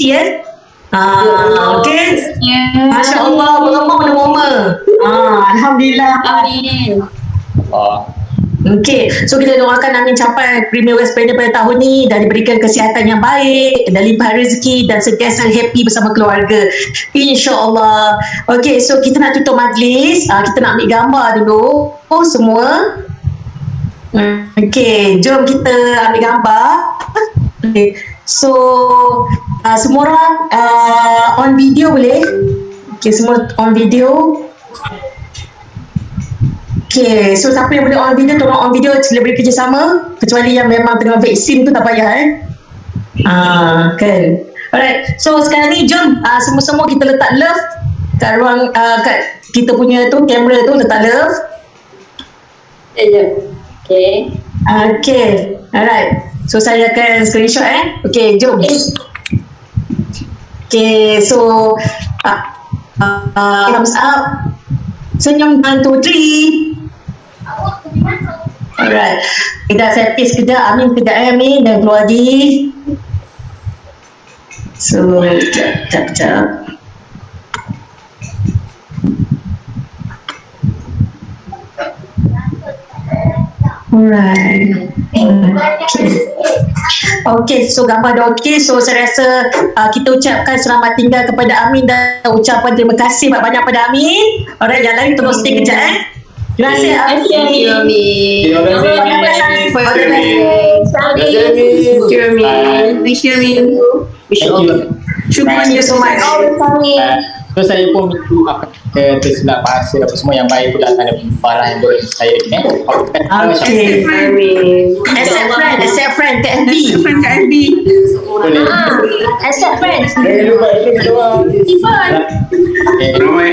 A: okay. Masya Allah, berlama. Alhamdulillah.
C: Amin.
A: Okay, so kita doakan Amin capai Premier West Planner pada tahun ni dan diberikan kesihatan yang baik dan limpah rezeki dan sentiasa happy bersama keluarga, InsyaAllah. Okay, so kita nak tutup majlis. Kita nak ambil gambar dulu semua. Okay, jom kita ambil gambar. Okay, so semua orang on video boleh? Okay, semua on video. Okay, so siapa yang boleh on video, tolong on video sila beri kerjasama, kecuali yang memang tengah vaksin tu tak payah kan. Alright, so sekarang ni jom semua-semua kita letak love kat ruang kat kita punya tu, kamera tu letak love.
C: Okay.
A: Okay, alright. So saya akan screenshot Okay, jom. Okay, so thumbs up. Senyum 1, 2, 3. Alright. Kita saya paste kejap. Amin kejap Amin dan keluar lagi. So, kejap. Alright. Okay. Okey, so gambar dah okey. So saya rasa kita ucapkan selamat tinggal kepada Amin dan ucapan terima kasih banyak-banyak pada Amin. Alright, yang lain tunggu stay kejap Terima kasih Amin.
B: Terima kasih.
E: Thank you, Amin.
A: Thank you so much.
B: So saya pun minta maaf ke tersilap bahasa apa semua yang baik pula tak ada barang yang boleh saya ni.
A: Okay. Accept friend kat FB.
B: Boleh.
A: Accept friend.
B: Ramai